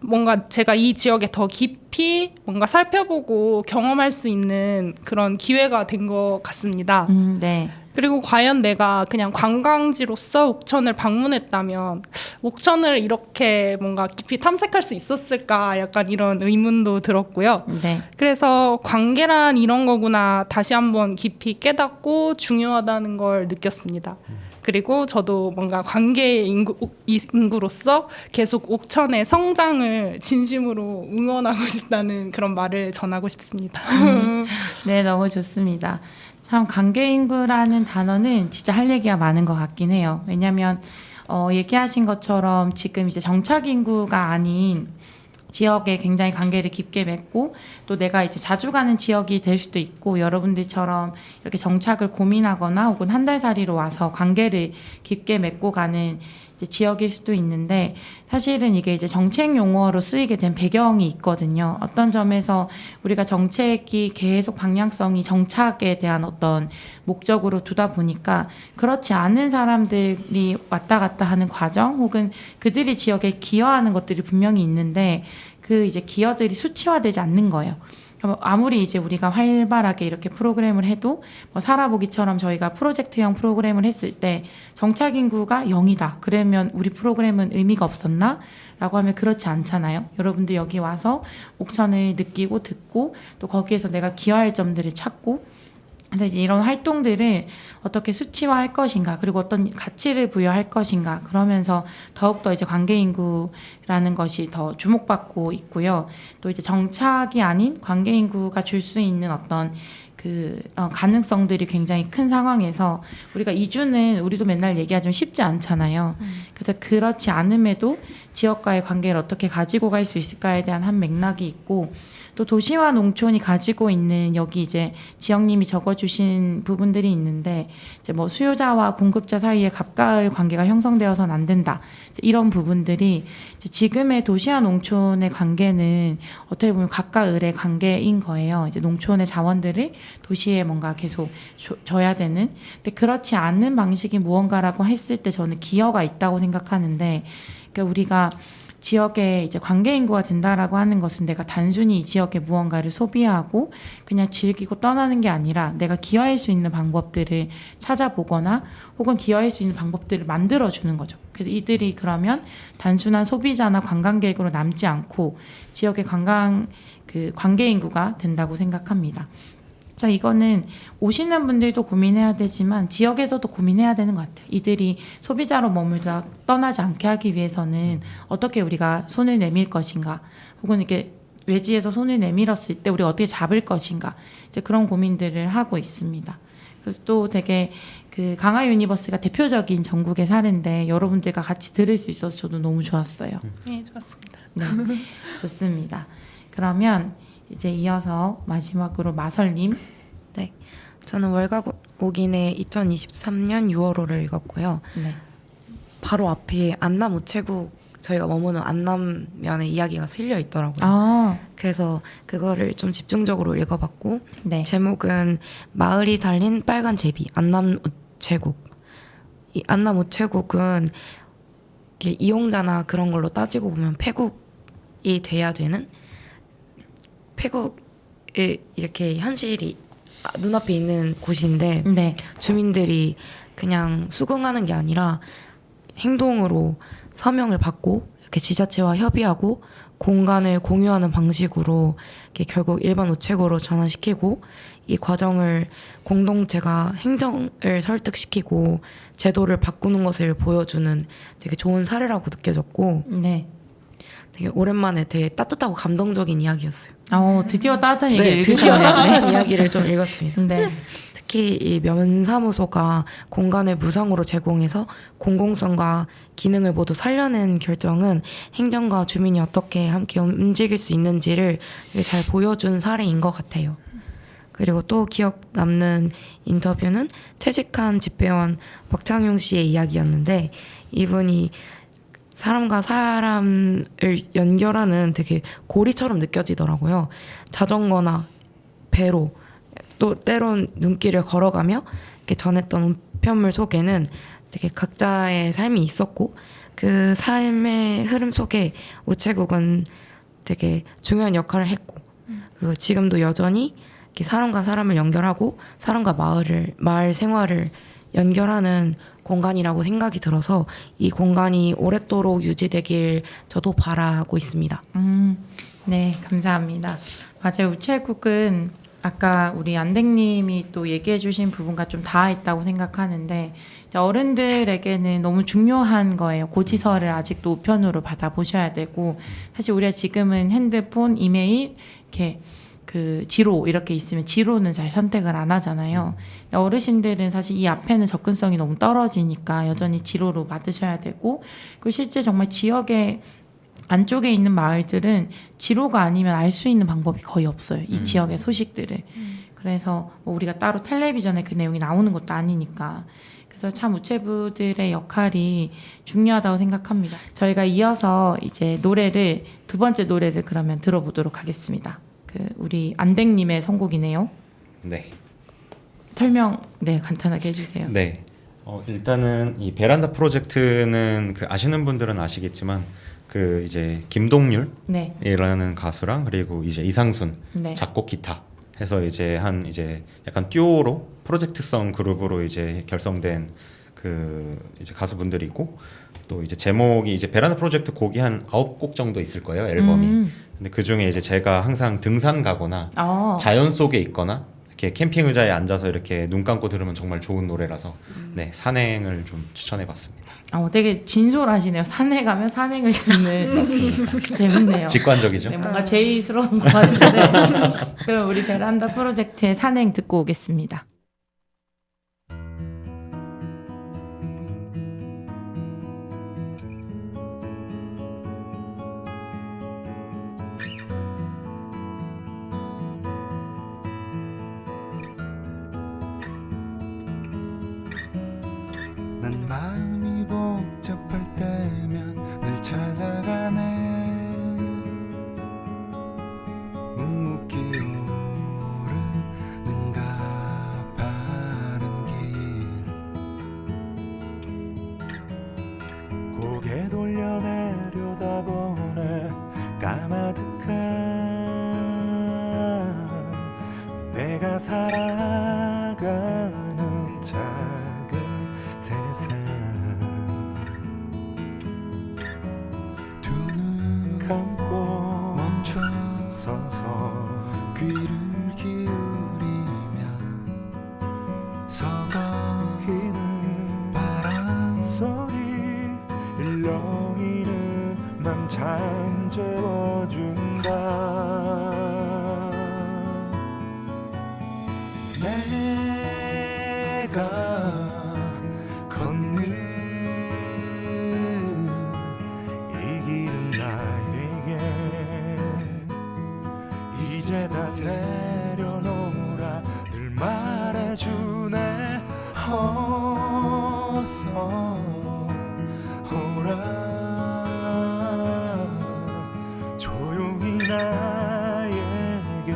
C: 뭔가 제가 이 지역에 더 깊이 뭔가 살펴보고 경험할 수 있는 그런 기회가 된 것 같습니다.
A: 네.
C: 그리고 과연 내가 그냥 관광지로서 옥천을 방문했다면 옥천을 이렇게 뭔가 깊이 탐색할 수 있었을까, 약간 이런 의문도 들었고요.
A: 네.
C: 그래서 관계란 이런 거구나 다시 한번 깊이 깨닫고 중요하다는 걸 느꼈습니다. 그리고 저도 뭔가 관계 인구로서 계속 옥천의 성장을 진심으로 응원하고 싶다는 그런 말을 전하고 싶습니다.
A: 네, 너무 좋습니다. 참 관계인구라는 단어는 진짜 할 얘기가 많은 것 같긴 해요. 왜냐하면 얘기하신 것처럼 지금 이제 정착인구가 아닌 지역에 굉장히 관계를 깊게 맺고, 또 내가 이제 자주 가는 지역이 될 수도 있고, 여러분들처럼 이렇게 정착을 고민하거나 혹은 한 달 살이로 와서 관계를 깊게 맺고 가는 이제 지역일 수도 있는데, 사실은 이게 이제 정책 용어로 쓰이게 된 배경이 있거든요. 어떤 점에서 우리가 정책이 계속 방향성이 정착에 대한 어떤 목적으로 두다 보니까 그렇지 않은 사람들이 왔다 갔다 하는 과정, 혹은 그들이 지역에 기여하는 것들이 분명히 있는데 그 이제 기여들이 수치화되지 않는 거예요. 아무리 이제 우리가 활발하게 이렇게 프로그램을 해도 뭐 살아보기처럼 저희가 프로젝트형 프로그램을 했을 때 정착 인구가 0이다. 그러면 우리 프로그램은 의미가 없었나? 라고 하면 그렇지 않잖아요. 여러분들 여기 와서 옥천을 느끼고 듣고 또 거기에서 내가 기여할 점들을 찾고, 그래서 이제 이런 활동들을 어떻게 수치화할 것인가, 그리고 어떤 가치를 부여할 것인가, 그러면서 더욱더 이제 관계인구라는 것이 더 주목받고 있고요. 또 이제 정착이 아닌 관계인구가 줄 수 있는 어떤 가능성들이 굉장히 큰 상황에서 우리가 이주는 우리도 맨날 얘기하지만 쉽지 않잖아요. 그래서 그렇지 않음에도 지역과의 관계를 어떻게 가지고 갈 수 있을까에 대한 한 맥락이 있고, 또 도시와 농촌이 가지고 있는 여기 이제 지역님이 적어주신 부분들이 있는데, 이제 뭐 수요자와 공급자 사이에 갑가을 관계가 형성되어서는 안 된다, 이런 부분들이 이제 지금의 도시와 농촌의 관계는 어떻게 보면 갑가을의 관계인 거예요. 이제 농촌의 자원들을 도시에 뭔가 계속 줘야 되는. 근데 그렇지 않는 방식이 무언가라고 했을 때 저는 기여가 있다고 생각하는데, 그러니까 우리가 지역에 이제 관계 인구가 된다라고 하는 것은 내가 단순히 이 지역에 무언가를 소비하고 그냥 즐기고 떠나는 게 아니라 내가 기여할 수 있는 방법들을 찾아보거나 혹은 기여할 수 있는 방법들을 만들어주는 거죠. 그래서 이들이 그러면 단순한 소비자나 관광객으로 남지 않고 지역의 관계 인구가 된다고 생각합니다. 그래서 이거는 오시는 분들도 고민해야 되지만 지역에서도 고민해야 되는 것 같아요. 이들이 소비자로 머물다 떠나지 않게 하기 위해서는 어떻게 우리가 손을 내밀 것인가, 혹은 이렇게 외지에서 손을 내밀었을 때 우리가 어떻게 잡을 것인가, 이제 그런 고민들을 하고 있습니다. 그래서 또 되게 그 강화 유니버스가 대표적인 전국의 사례인데 여러분들과 같이 들을 수 있어서 저도 너무 좋았어요.
C: 네, 좋았습니다.
A: 네, 좋습니다. 그러면 이제 이어서 마지막으로 마설님.
B: 네, 저는 월가옥인의 2023년 6월호를 읽었고요.
A: 네.
B: 바로 앞에 안남 우체국, 저희가 머무는 안남면의 이야기가 실려 있더라고요.
A: 아,
B: 그래서 그거를 좀 집중적으로 읽어봤고,
A: 네.
B: 제목은 마을이 달린 빨간 제비, 안남 우체국. 이 안남 우체국은 이렇게 이용자나 그런 걸로 따지고 보면 폐국이 돼야 되는, 폐국의 이렇게 현실이 눈앞에 있는 곳인데,
A: 네.
B: 주민들이 그냥 수긍하는 게 아니라 행동으로 서명을 받고 이렇게 지자체와 협의하고 공간을 공유하는 방식으로 이렇게 결국 일반 우체국으로 전환시키고, 이 과정을 공동체가 행정을 설득시키고 제도를 바꾸는 것을 보여주는 되게 좋은 사례라고 느껴졌고,
A: 네.
B: 되게 오랜만에 되게 따뜻하고 감동적인 이야기였어요.
A: 드디어 따뜻한 얘기를
B: 네, 드디어
A: 읽으셨네요.
B: 따뜻한 이야기를 좀 읽었습니다.
A: 네.
B: 특히 이 면사무소가 공간을 무상으로 제공해서 공공성과 기능을 모두 살려낸 결정은 행정과 주민이 어떻게 함께 움직일 수 있는지를 되게 잘 보여준 사례인 것 같아요. 그리고 또 기억 남는 인터뷰는 퇴직한 집배원 박창용 씨의 이야기였는데, 이분이 사람과 사람을 연결하는 되게 고리처럼 느껴지더라고요. 자전거나 배로, 또 때론 눈길을 걸어가며 이렇게 전했던 우편물 속에는 되게 각자의 삶이 있었고, 그 삶의 흐름 속에 우체국은 되게 중요한 역할을 했고, 그리고 지금도 여전히 이렇게 사람과 사람을 연결하고 사람과 마을 생활을 연결하는 공간이라고 생각이 들어서 이 공간이 오랫도록 유지되길 저도 바라고 있습니다.
A: 네, 감사합니다. 맞아요. 우체국은 아까 우리 안댕님이 또 얘기해 주신 부분과 좀 닿아 있다고 생각하는데, 어른들에게는 너무 중요한 거예요. 고지서를 아직도 우편으로 받아보셔야 되고, 사실 우리가 지금은 핸드폰, 이메일, 이렇게 그 지로 이렇게 있으면 지로는 잘 선택을 안 하잖아요. 어르신들은 사실 이 앞에는 접근성이 너무 떨어지니까 여전히 지로로 받으셔야 되고, 그리고 실제 정말 지역의 안쪽에 있는 마을들은 지로가 아니면 알 수 있는 방법이 거의 없어요. 이 지역의 소식들을. 그래서 뭐 우리가 따로 텔레비전에 그 내용이 나오는 것도 아니니까. 그래서 참 우체부들의 역할이 중요하다고 생각합니다. 저희가 이어서 이제 두 번째 노래를 그러면 들어보도록 하겠습니다. 우리 안댕님의 선곡이네요.
D: 네.
A: 설명 간단하게 해주세요.
D: 네. 일단은 이 베란다 프로젝트는 아시는 분들은 아시겠지만 이제 김동률이라는 가수랑 그리고 이제 이상순 작곡 기타 해서 이제 약간 듀오로 프로젝트성 그룹으로 이제 결성된 이제 가수분들이고, 또 이제 제목이 이제 베란다 프로젝트 곡이 한 9곡 정도 있을 거예요, 앨범이. 근데 그 중에 이제 제가 항상 등산 가거나 자연 속에 있거나 이렇게 캠핑 의자에 앉아서 이렇게 눈 감고 들으면 정말 좋은 노래라서 네, 산행을 좀 추천해봤습니다.
A: 되게 진솔하시네요. 산에 가면 산행을 듣는.
D: 맞습니다.
A: 재밌네요.
D: 직관적이죠.
A: 네, 뭔가 제의스러운 것 같은데. 그럼 우리 베란다 프로젝트의 산행 듣고 오겠습니다.
G: 난 마음이 복잡할 때면 늘 찾아가네 묵묵히 오르는 가파른 길 고개 돌려 내려다보네 까마득한 내가 살아가는 작은 세상 두 눈 감고 멈춰서서 귀를 기울이면 서거기는 바람 소리 일렁이는 맘 잠재워준다 내가 걷는 이 길은 나에게 이제 다 내려놓으라 늘 말해주네 어서 오라 조용히 나에게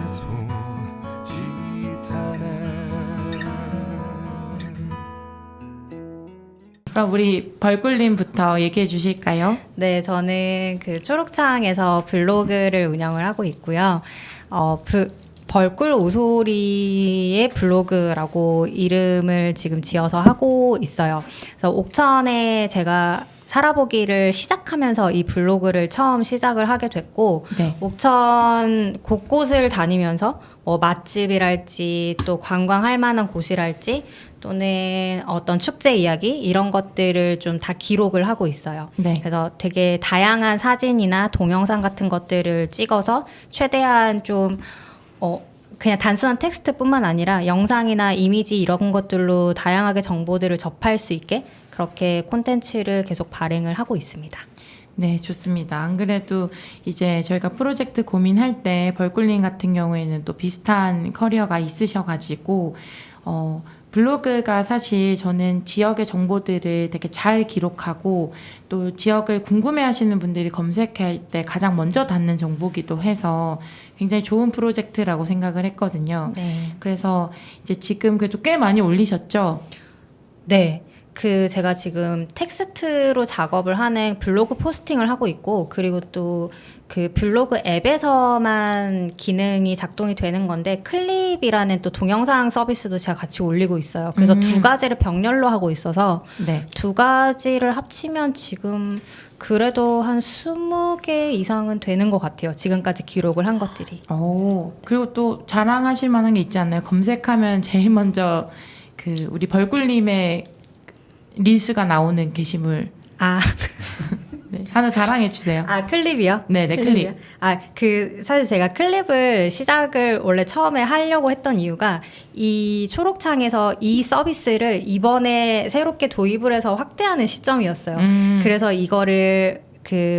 G: 손짓하네
A: 그럼 우리 벌꿀님부터 얘기해 주실까요?
E: 네, 저는 그 초록창에서 블로그를 운영을 하고 있고요. 벌꿀 오소리의 블로그라고 이름을 지금 지어서 하고 있어요. 그래서 옥천에 제가 살아보기를 시작하면서 이 블로그를 처음 시작을 하게 됐고, 네. 옥천 곳곳을 다니면서 맛집이랄지 또 관광할 만한 곳이랄지 또는 어떤 축제 이야기 이런 것들을 좀 다 기록을 하고 있어요. 네. 그래서 되게 다양한 사진이나 동영상 같은 것들을 찍어서 최대한 좀 그냥 단순한 텍스트뿐만 아니라 영상이나 이미지 이런 것들로 다양하게 정보들을 접할 수 있게 그렇게 콘텐츠를 계속 발행을 하고 있습니다.
A: 네, 좋습니다. 안 그래도 이제 저희가 프로젝트 고민할 때 벌꿀님 같은 경우에는 또 비슷한 커리어가 있으셔가지고 블로그가 사실 저는 지역의 정보들을 되게 잘 기록하고 또 지역을 궁금해하시는 분들이 검색할 때 가장 먼저 닿는 정보기도 해서 굉장히 좋은 프로젝트라고 생각을 했거든요. 네. 그래서 이제 지금 그래도 꽤 많이 올리셨죠?
E: 네. 제가 지금 텍스트로 작업을 하는 블로그 포스팅을 하고 있고, 그리고 또 그 블로그 앱에서만 기능이 작동이 되는 건데, 클립이라는 또 동영상 서비스도 제가 같이 올리고 있어요. 그래서 두 가지를 병렬로 하고 있어서, 네. 두 가지를 합치면 지금 그래도 한 20개 이상은 되는 것 같아요. 지금까지 기록을 한 것들이.
A: 그리고 또 자랑하실 만한 게 있지 않나요? 검색하면 제일 먼저 우리 벌꿀님의 릴스가 나오는 게시물. 네, 하나 자랑해 주세요.
E: 클립이요?
A: 네네, 클립.
E: 사실 제가 클립을 시작을 원래 처음에 하려고 했던 이유가 이 초록창에서 이 서비스를 이번에 새롭게 도입을 해서 확대하는 시점이었어요. 그래서 이거를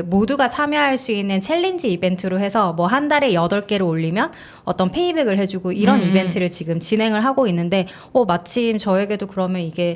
E: 모두가 참여할 수 있는 챌린지 이벤트로 해서 뭐 한 달에 8개를 올리면 어떤 페이백을 해주고 이런 이벤트를 지금 진행을 하고 있는데, 마침 저에게도 그러면 이게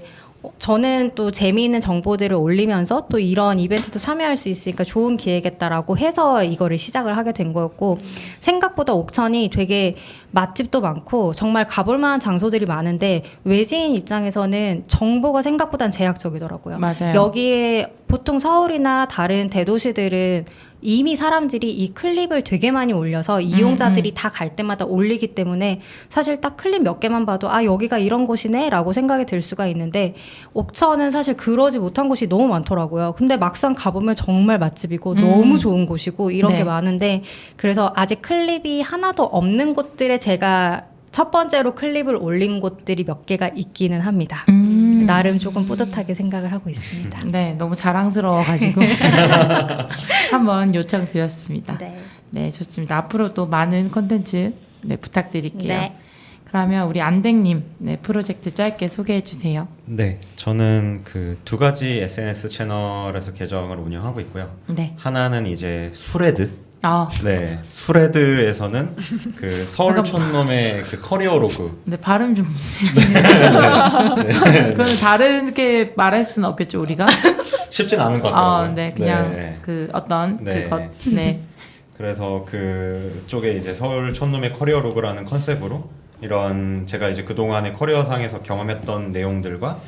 E: 저는 또 재미있는 정보들을 올리면서 또 이런 이벤트도 참여할 수 있으니까 좋은 기회겠다라고 해서 이거를 시작을 하게 된 거였고, 생각보다 옥천이 되게 맛집도 많고 정말 가볼 만한 장소들이 많은데 외지인 입장에서는 정보가 생각보단 제약적이더라고요.
A: 맞아요.
E: 여기에 보통 서울이나 다른 대도시들은 이미 사람들이 이 클립을 되게 많이 올려서 이용자들이 다 갈 때마다 올리기 때문에 사실 딱 클립 몇 개만 봐도 여기가 이런 곳이네 라고 생각이 들 수가 있는데, 옥천은 사실 그러지 못한 곳이 너무 많더라고요. 근데 막상 가보면 정말 맛집이고 너무 좋은 곳이고 이런 게 많은데, 그래서 아직 클립이 하나도 없는 곳들에 제가 첫 번째로 클립을 올린 곳들이 몇 개가 있기는 합니다. 나름 조금 뿌듯하게 생각을 하고 있습니다.
A: 네, 너무 자랑스러워가지고 한번 요청드렸습니다. 네, 좋습니다. 앞으로도 많은 콘텐츠 부탁드릴게요. 네. 그러면 우리 안댕님 프로젝트 짧게 소개해 주세요.
D: 네, 저는 두 가지 SNS 채널에서 계정을 운영하고 있고요. 네. 하나는 이제 수레드, 네, 수레드에서는 그 서울 촌놈의 그 커리어 로그.
A: 네, 발음 좀 문제. 그럼 다르게 말할 수는 없겠죠, 우리가?
D: 쉽진 않은 것 같아요.
A: 네, 그냥 그 어떤 그것. 네.
D: 그래서 그쪽에 이제 서울 촌놈의 커리어 로그라는 컨셉으로 이런 제가 이제 그동안의 커리어상에서 경험했던 내용들과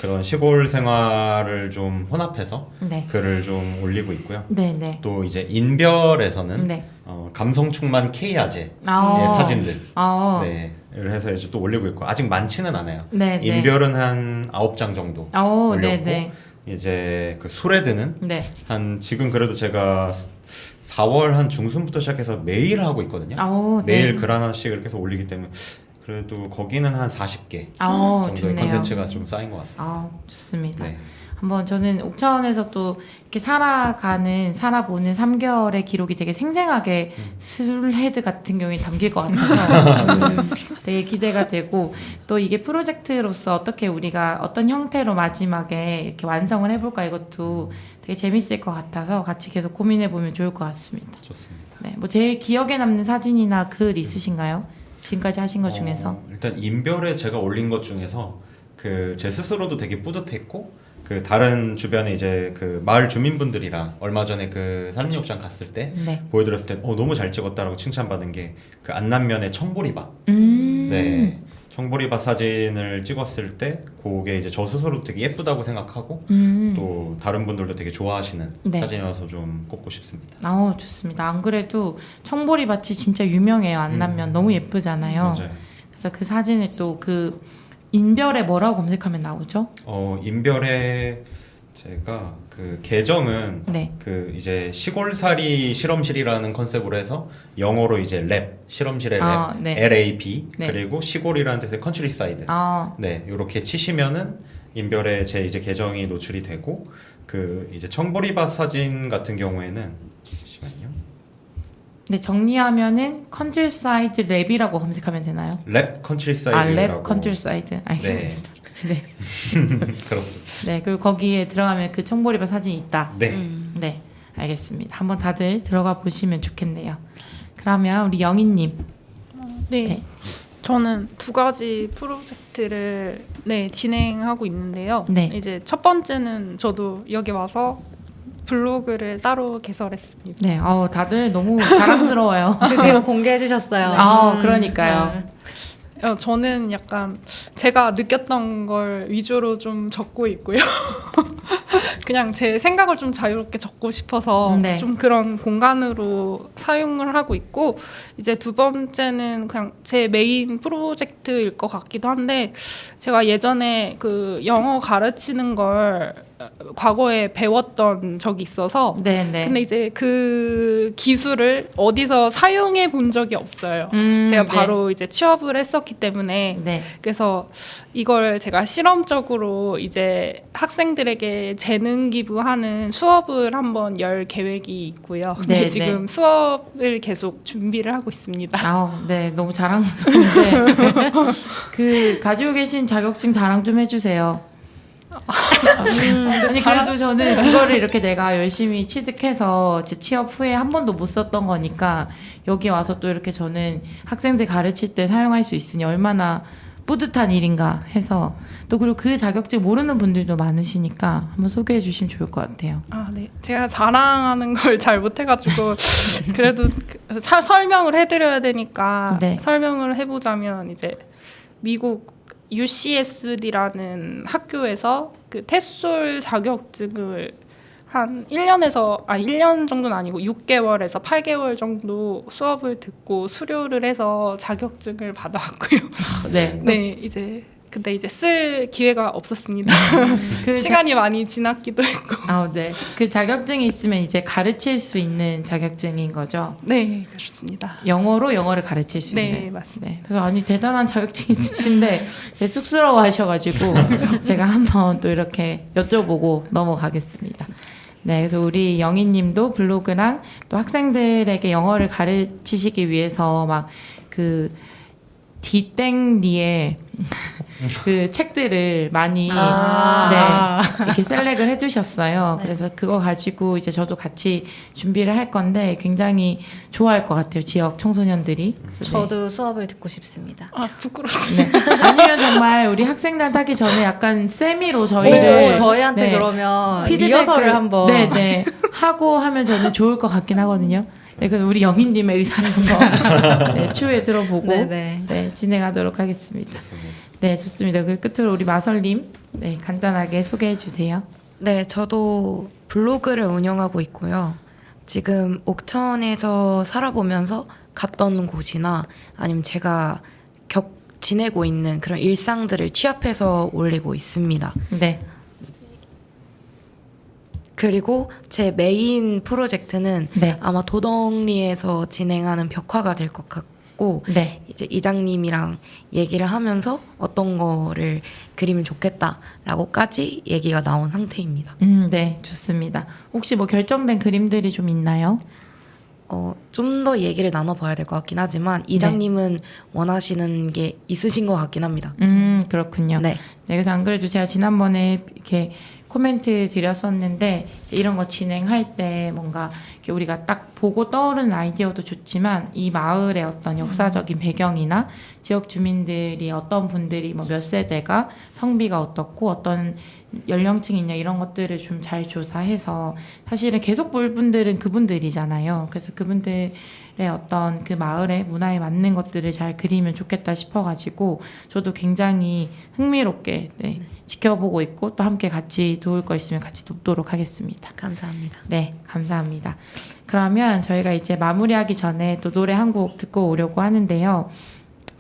D: 그런 시골 생활을 좀 혼합해서 글을 좀 올리고 있고요. 또 이제 인별에서는 감성 충만 K아재의 사진들 를 해서 이제 또 올리고 있고 아직 많지는 않아요. 인별은 한 9장 정도 올렸고 이제 그 수레드는 한 지금 그래도 제가 4월 한 중순부터 시작해서 매일 하고 있거든요. 매일 글 하나씩 계속 올리기 때문에 그래도 거기는 한 40개 정도의 컨텐츠가 좀 쌓인 것 같습니다.
A: 좋습니다. 한번 저는 옥천에서 또 이렇게 살아보는 3개월의 기록이 되게 생생하게 술헤드 같은 경우에 담길 것 같아서 되게 기대가 되고 또 이게 프로젝트로서 어떻게 우리가 어떤 형태로 마지막에 이렇게 완성을 해볼까 이것도 되게 재밌을 것 같아서 같이 계속 고민해보면 좋을 것 같습니다.
D: 좋습니다.
A: 네, 뭐 제일 기억에 남는 사진이나 글 있으신가요? 지금까지 하신 것 중에서?
D: 일단 인별에 제가 올린 것 중에서 그 제 스스로도 되게 뿌듯했고 그 다른 주변에 이제 그 마을 주민분들이랑 얼마 전에 그 산림욕장 갔을 때 보여드렸을 때 너무 잘 찍었다라고 칭찬받은 게 그 안남면의 청보리밭. 네. 청보리밭 사진을 찍었을 때 그게 이제 저 스스로도 되게 예쁘다고 생각하고 또 다른 분들도 되게 좋아하시는 사진이라서 좀 꼽고 싶습니다.
A: 좋습니다. 안 그래도 청보리밭이 진짜 유명해요. 안남면 너무 예쁘잖아요.
D: 맞아요.
A: 그래서 그 사진을 또 그 인별에 뭐라고 검색하면 나오죠?
D: 인별에 제가 그 계정은 그 이제 시골살이 실험실이라는 컨셉으로 해서 영어로 이제 랩 실험실의 랩 LAB 그리고 시골이라는 뜻의 컨트리사이드 이렇게 치시면은 인별에 제 이제 계정이 노출이 되고 그 이제 청보리밭 사진 같은 경우에는 잠시만요.
A: 네, 정리하면은 컨트리사이드 랩이라고 검색하면 되나요?
D: 랩 컨트리사이드라고.
A: 랩 컨트리사이드. 알겠습니다. 네.
D: 그렇습니다.
A: 네, 그리고 거기에 들어가면 그 청보리밭 사진이 있다.
D: 네.
A: 알겠습니다. 한번 다들 들어가 보시면 좋겠네요. 그러면 우리 영희님.
C: 네. 저는 2가지 프로젝트를 진행하고 있는데요. 이제 첫 번째는 저도 여기 와서 블로그를 따로 개설했습니다.
A: 네, 다들 너무 자랑스러워요.
E: 드디어 공개해 주셨어요.
A: 그러니까요.
C: 저는 약간 제가 느꼈던 걸 위주로 좀 적고 있고요. 그냥 제 생각을 좀 자유롭게 적고 싶어서 좀 그런 공간으로 사용을 하고 있고 이제 2번째는 그냥 제 메인 프로젝트일 것 같기도 한데 제가 예전에 그 영어 가르치는 걸 과거에 배웠던 적이 있어서 근데 이제 그 기술을 어디서 사용해 본 적이 없어요. 제가 바로 이제 취업을 했었기 때문에 그래서 이걸 제가 실험적으로 이제 학생들에게 재능 기부하는 수업을 한번 열 계획이 있고요. 지금 수업을 계속 준비를 하고 있습니다.
A: 네, 너무 자랑스러운데 그 가지고 계신 자격증 자랑 좀 해주세요. 아니 그래도 저는 그거를 이렇게 내가 열심히 취득해서 제 취업 후에 한 번도 못 썼던 거니까 여기 와서 또 이렇게 저는 학생들 가르칠 때 사용할 수 있으니 얼마나 뿌듯한 일인가 해서 또 그리고 그 자격증 모르는 분들도 많으시니까 한번 소개해 주시면 좋을 것 같아요.
C: 네. 제가 자랑하는 걸 잘 못해가지고 그래도 설명을 해드려야 되니까 설명을 해보자면 이제 미국 UCSD라는 학교에서 그 텟솔 자격증을 한 1년 정도는 아니고 6개월에서 8개월 정도 수업을 듣고 수료를 해서 자격증을 받아왔고요. 근데 이제 쓸 기회가 없었습니다. 시간이 많이 지났기도 했고.
A: 그 자격증이 있으면 이제 가르칠 수 있는 자격증인 거죠?
C: 네, 그렇습니다.
A: 영어를 가르칠 수 있는.
C: 네, 맞습니다.
A: 그래서 대단한 자격증 있으신데 되게 쑥스러워하셔가지고 제가 한번 또 이렇게 여쭤보고 넘어가겠습니다. 네, 그래서 우리 영희님도 블로그랑 또 학생들에게 영어를 가르치시기 위해서 막 그 디땡리에 그 책들을 많이 네, 이렇게 셀렉을 해두셨어요. 그래서 그거 가지고 이제 저도 같이 준비를 할 건데 굉장히 좋아할 것 같아요. 지역 청소년들이.
E: 저도 수업을 듣고 싶습니다.
C: 아 부끄럽습니다.
A: 네. 아니면 정말 우리 학생단 하기 전에 약간 세미로 저희를
E: 저희한테
A: 네,
E: 그러면
A: 피드백을
E: 리허설을 한번
A: 네네 하고 하면 저는 좋을 것 같긴 하거든요. 네, 그럼 우리 영희님의 의사를 한번 네, 추후에 들어보고 네, 진행하도록 하겠습니다.
D: 좋습니다.
A: 네, 좋습니다. 그 끝으로 우리 마설님 네, 간단하게 소개해 주세요.
B: 네, 저도 블로그를 운영하고 있고요. 지금 옥천에서 살아보면서 갔던 곳이나 아니면 제가 지내고 있는 그런 일상들을 취합해서 올리고 있습니다.
A: 네.
B: 그리고 제 메인 프로젝트는
A: 네.
B: 아마 도덕리에서 진행하는 벽화가 될 것 같고
A: 네.
B: 이제 이장님이랑 얘기를 하면서 어떤 거를 그리면 좋겠다라고까지 얘기가 나온 상태입니다.
A: 네, 좋습니다. 혹시 뭐 결정된 그림들이 좀 있나요?
B: 좀 더 얘기를 나눠봐야 될 것 같긴 하지만 이장님은 원하시는 게 있으신 것 같긴 합니다.
A: 그렇군요.
B: 네.
A: 네, 그래서 안 그래도 제가 지난번에 이렇게 코멘트 드렸었는데 이런 거 진행할 때 뭔가 이렇게 우리가 딱 보고 떠오르는 아이디어도 좋지만 이 마을의 어떤 역사적인 배경이나 지역 주민들이 어떤 분들이 뭐 몇 세대가 성비가 어떻고 어떤 연령층이 있냐 이런 것들을 좀 잘 조사해서 사실은 계속 볼 분들은 그분들이잖아요. 그래서 그분들의 어떤 그 마을의 문화에 맞는 것들을 잘 그리면 좋겠다 싶어가지고 저도 굉장히 흥미롭게 네, 지켜보고 있고 또 함께 같이 도울 거 있으면 같이 돕도록 하겠습니다.
B: 감사합니다.
A: 네, 감사합니다. 그러면 저희가 이제 마무리하기 전에 또 노래 한 곡 듣고 오려고 하는데요.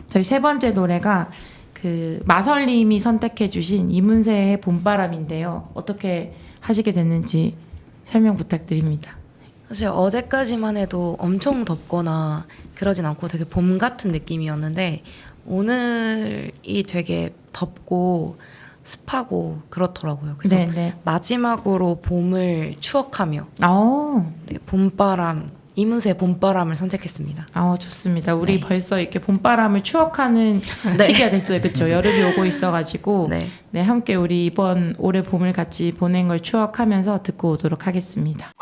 A: 저희 세 번째 노래가 그 마설님이 선택해주신 이문세의 봄바람인데요. 어떻게 하시게 됐는지 설명 부탁드립니다.
B: 사실 어제까지만 해도 엄청 덥거나 그러진 않고 되게 봄 같은 느낌이었는데 오늘이 되게 덥고 습하고 그렇더라고요. 그래서
A: 네네.
B: 마지막으로 봄을 추억하며 네, 봄바람, 이문세의 봄바람을 선택했습니다.
A: 좋습니다. 우리
B: 네.
A: 벌써 이렇게 봄바람을 추억하는 시기가 됐어요. 그렇죠? 여름이 오고 있어가지고 네, 함께 우리 이번 올해 봄을 같이 보낸 걸 추억하면서 듣고 오도록 하겠습니다.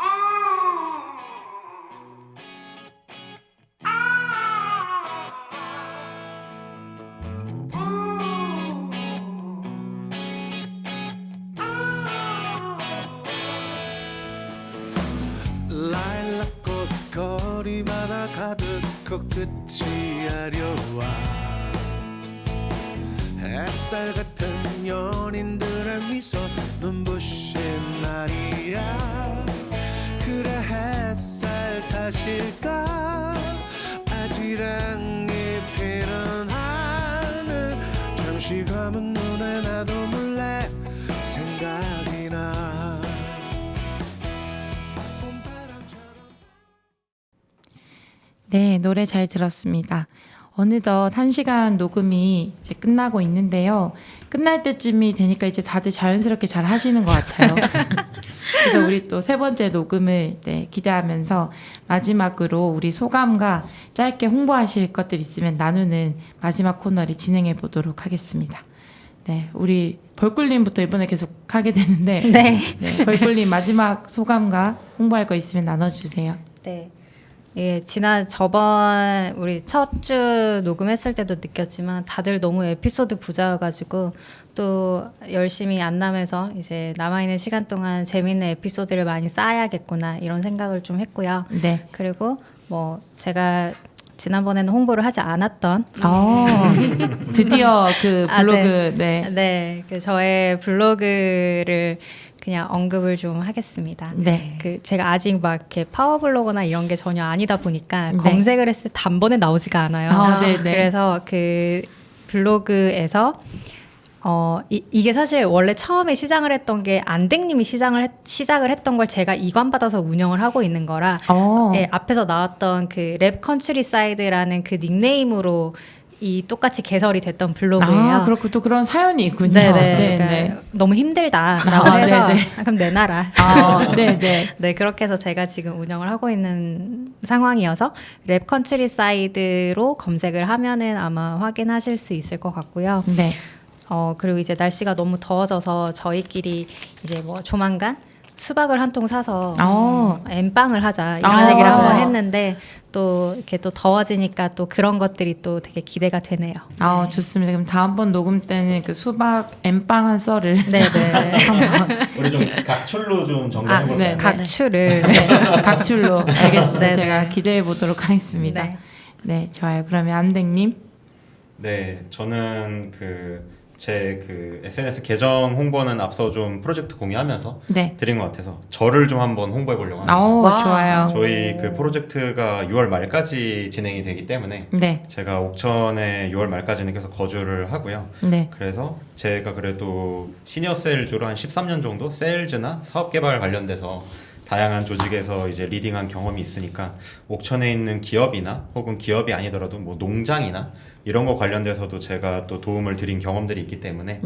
G: 라일락꽃 거리마다 가득 코끝이 아려와 햇살 같은 연인들의 미소 눈부신 날이야. 그래 햇살 탓일까 아지랑이 피는 하늘 잠시 감은 눈에 나도 몰래 생각이 나.
A: 네, 노래 잘 들었습니다. 어느덧 1시간 녹음이 이제 끝나고 있는데요. 끝날 때쯤이 되니까 이제 다들 자연스럽게 잘 하시는 것 같아요. 그래서 우리 또 세 번째 녹음을 기대하면서 마지막으로 우리 소감과 짧게 홍보하실 것들 있으면 나누는 마지막 코너를 진행해 보도록 하겠습니다. 네, 우리 벌꿀님부터 이번에 계속 하게 되는데 네, 벌꿀님 마지막 소감과 홍보할 거 있으면 나눠주세요.
E: 네. 예, 저번 우리 첫 주 녹음했을 때도 느꼈지만 다들 너무 에피소드 부자여가지고 또 열심히 안남해서 이제 남아있는 시간 동안 재밌는 에피소드를 많이 쌓아야겠구나 이런 생각을 좀 했고요.
A: 네.
E: 그리고 뭐 제가 지난번에는 홍보를 하지 않았던
A: 드디어 그 블로그
E: 네, 그 저의 블로그를 그냥 언급을 좀 하겠습니다.
A: 네.
E: 그 제가 아직 막 이렇게 파워블로거나 이런 게 전혀 아니다 보니까 검색을 했을 때 단번에 나오지가 않아요. 그래서 그 블로그에서 이게 사실 원래 처음에 시작을 했던 게 안댕님이 시작을 했던 걸 제가 이관받아서 운영을 하고 있는 거라 네, 앞에서 나왔던 그 랩 컨트리사이드라는 그 닉네임으로 이 똑같이 개설이 됐던 블로그예요.
A: 그렇고 또 그런 사연이 있군요.
E: 그러니까 너무 힘들다라고 해서 그럼 내놔라. 네, 그렇게 해서 제가 지금 운영을 하고 있는 상황이어서 랩 컨트리사이드로 검색을 하면은 아마 확인하실 수 있을 것 같고요.
A: 네.
E: 그리고 이제 날씨가 너무 더워져서 저희끼리 이제 뭐 조만간 수박을 한 통 사서 엠빵을 하자 이런 얘기를 한번 했는데 또 이렇게 또 더워지니까 또 그런 것들이 또 되게 기대가 되네요.
A: 좋습니다. 그럼 다음번 녹음 때는 그 수박 엠빵 한 썰을
E: 네네
D: 우리 좀 각출로 좀 정리해볼까요?
E: 각출을
A: 각출로 알겠습니다.
E: 네네.
A: 제가 기대해 보도록 하겠습니다. 네, 좋아요. 그러면 안댕님.
D: 네, 저는 제 SNS 계정 홍보는 앞서 좀 프로젝트 공유하면서 드린 것 같아서 저를 좀 한번 홍보해 보려고 합니다.
A: 좋아요.
D: 저희 프로젝트가 6월 말까지 진행이 되기 때문에 제가 옥천에 6월 말까지는 계속 거주를 하고요. 그래서 제가 그래도 시니어 세일즈로 한 13년 정도 세일즈나 사업 개발 관련돼서 다양한 조직에서 이제 리딩한 경험이 있으니까 옥천에 있는 기업이나 혹은 기업이 아니더라도 뭐 농장이나 이런 거 관련돼서도 제가 또 도움을 드린 경험들이 있기 때문에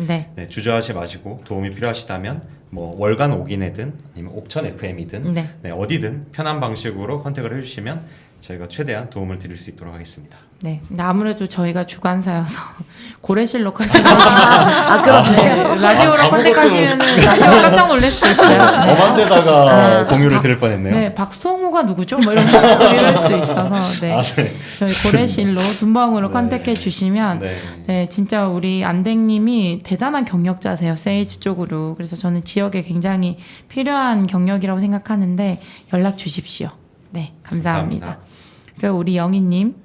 D: 주저하지 마시고 도움이 필요하시다면 뭐 월간 옥인이든 아니면 옥천 FM이든 어디든 편한 방식으로 컨택을 해주시면 저희가 최대한 도움을 드릴 수 있도록 하겠습니다.
A: 네, 근데 아무래도 저희가 주관사여서 고래실로 컨택하시면 그렇네. 라디오로 컨택하시면은 라디오 깜짝 놀랄 수도 있어요.
D: 엄한 데다가 공유를 드릴 뻔했네요.
A: 네, 박성우가 누구죠? 뭐 이럴 수 있어서 저희 고래실로 둔방으로 컨택해 주시면 진짜 우리 안댕님이 대단한 경력자세요. 세일즈 쪽으로. 그래서 저는 지역에 굉장히 필요한 경력이라고 생각하는데 연락 주십시오. 네, 감사합니다. 그리고 우리 영희님.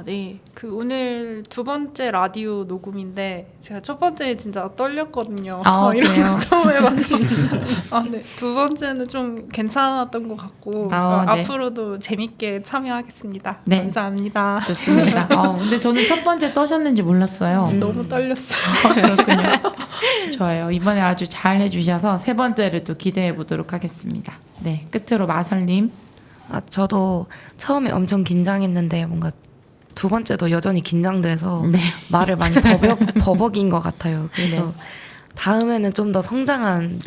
C: 네. 오늘 두 번째 라디오 녹음인데 제가 첫 번째 진짜 떨렸거든요. 이런 거 처음 해봤습니다. 네. 두 번째는 좀 괜찮았던 것 같고 앞으로도 재밌게 참여하겠습니다. 감사합니다.
A: 좋습니다. 근데 저는 첫 번째 떠셨는지 몰랐어요.
C: 너무 떨렸어요.
A: 그렇군요. 좋아요. 이번에 아주 잘 해주셔서 세 번째를 또 기대해 보도록 하겠습니다. 네, 끝으로 마설님.
B: 저도 처음에 엄청 긴장했는데 뭔가 두 번째도 여전히 긴장돼서 말을 많이 버벅인 것 같아요. 그래서 다음에는 좀 더 성장한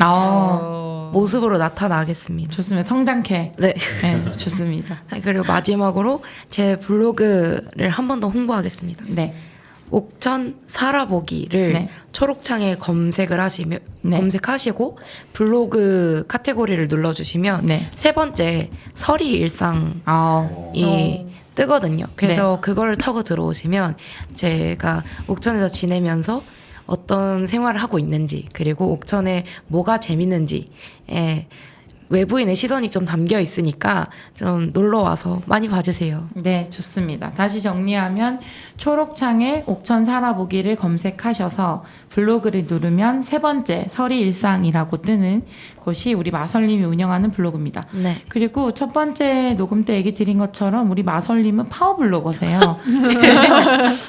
B: 모습으로 나타나겠습니다.
A: 좋습니다. 성장케.
B: 네,
A: 좋습니다.
B: 그리고 마지막으로 제 블로그를 한 번 더 홍보하겠습니다. 옥천 살아보기를 초록창에 검색하시고 블로그 카테고리를 눌러주시면 세 번째 설이 일상이 뜨거든요. 그래서 그걸 타고 들어오시면 제가 옥천에서 지내면서 어떤 생활을 하고 있는지 그리고 옥천에 뭐가 재밌는지 외부인의 시선이 좀 담겨 있으니까 좀 놀러와서 많이 봐주세요.
A: 네, 좋습니다. 다시 정리하면 초록창에 옥천 살아보기를 검색하셔서 블로그를 누르면 세 번째 설이 일상이라고 뜨는 곳이 우리 마설님이 운영하는 블로그입니다. 그리고 첫 번째 녹음 때 얘기 드린 것처럼 우리 마설님은 파워블로거세요.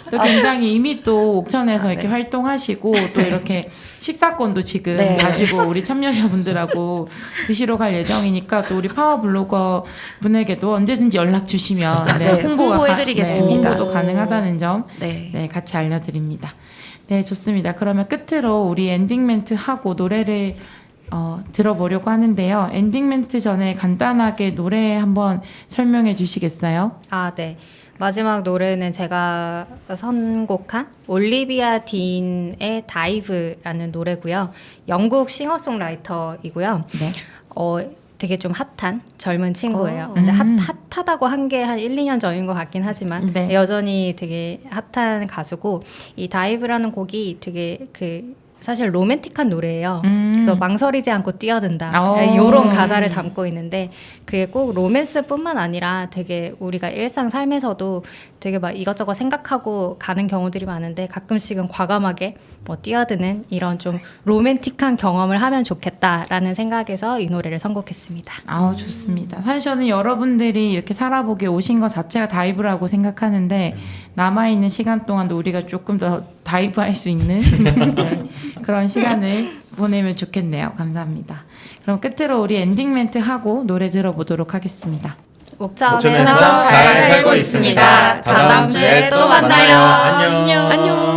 A: 또 굉장히 이미 또 옥천에서 이렇게 활동하시고 또 이렇게 식사권도 지금 가지고 우리 참여자분들하고 드시러 갈 예정이니까 또 우리 파워블로거 분에게도 언제든지 연락 주시면
B: 홍보해드리겠습니다.
A: 홍보도 가능하다는 점 같이 알려드립니다. 네, 좋습니다. 그러면 끝으로 우리 엔딩 멘트 하고 노래를 들어보려고 하는데요. 엔딩 멘트 전에 간단하게 노래 한번 설명해 주시겠어요?
E: 네. 마지막 노래는 제가 선곡한 올리비아 딘의 다이브라는 노래고요. 영국 싱어송라이터이고요. 되게 좀 핫한 젊은 친구예요. 근데 핫하다고 한 게 한 1, 2년 전인 것 같긴 하지만 여전히 되게 핫한 가수고 이 다이브라는 곡이 되게 사실 로맨틱한 노래예요. 그래서 망설이지 않고 뛰어든다. 이런 가사를 담고 있는데 그게 꼭 로맨스뿐만 아니라 되게 우리가 일상 삶에서도 되게 막 이것저것 생각하고 가는 경우들이 많은데 가끔씩은 과감하게 뭐 뛰어드는 이런 좀 로맨틱한 경험을 하면 좋겠다라는 생각에서 이 노래를 선곡했습니다.
A: 좋습니다. 사실 저는 여러분들이 이렇게 살아보기에 오신 것 자체가 다이브라고 생각하는데 남아있는 시간 동안도 우리가 조금 더 다이브할 수 있는 그런 시간을 보내면 좋겠네요. 감사합니다. 그럼 끝으로 우리 엔딩 멘트 하고 노래 들어보도록 하겠습니다.
E: 옥천에서
D: 잘 살고 있습니다. 다다음 주에 또 만나요. 안녕.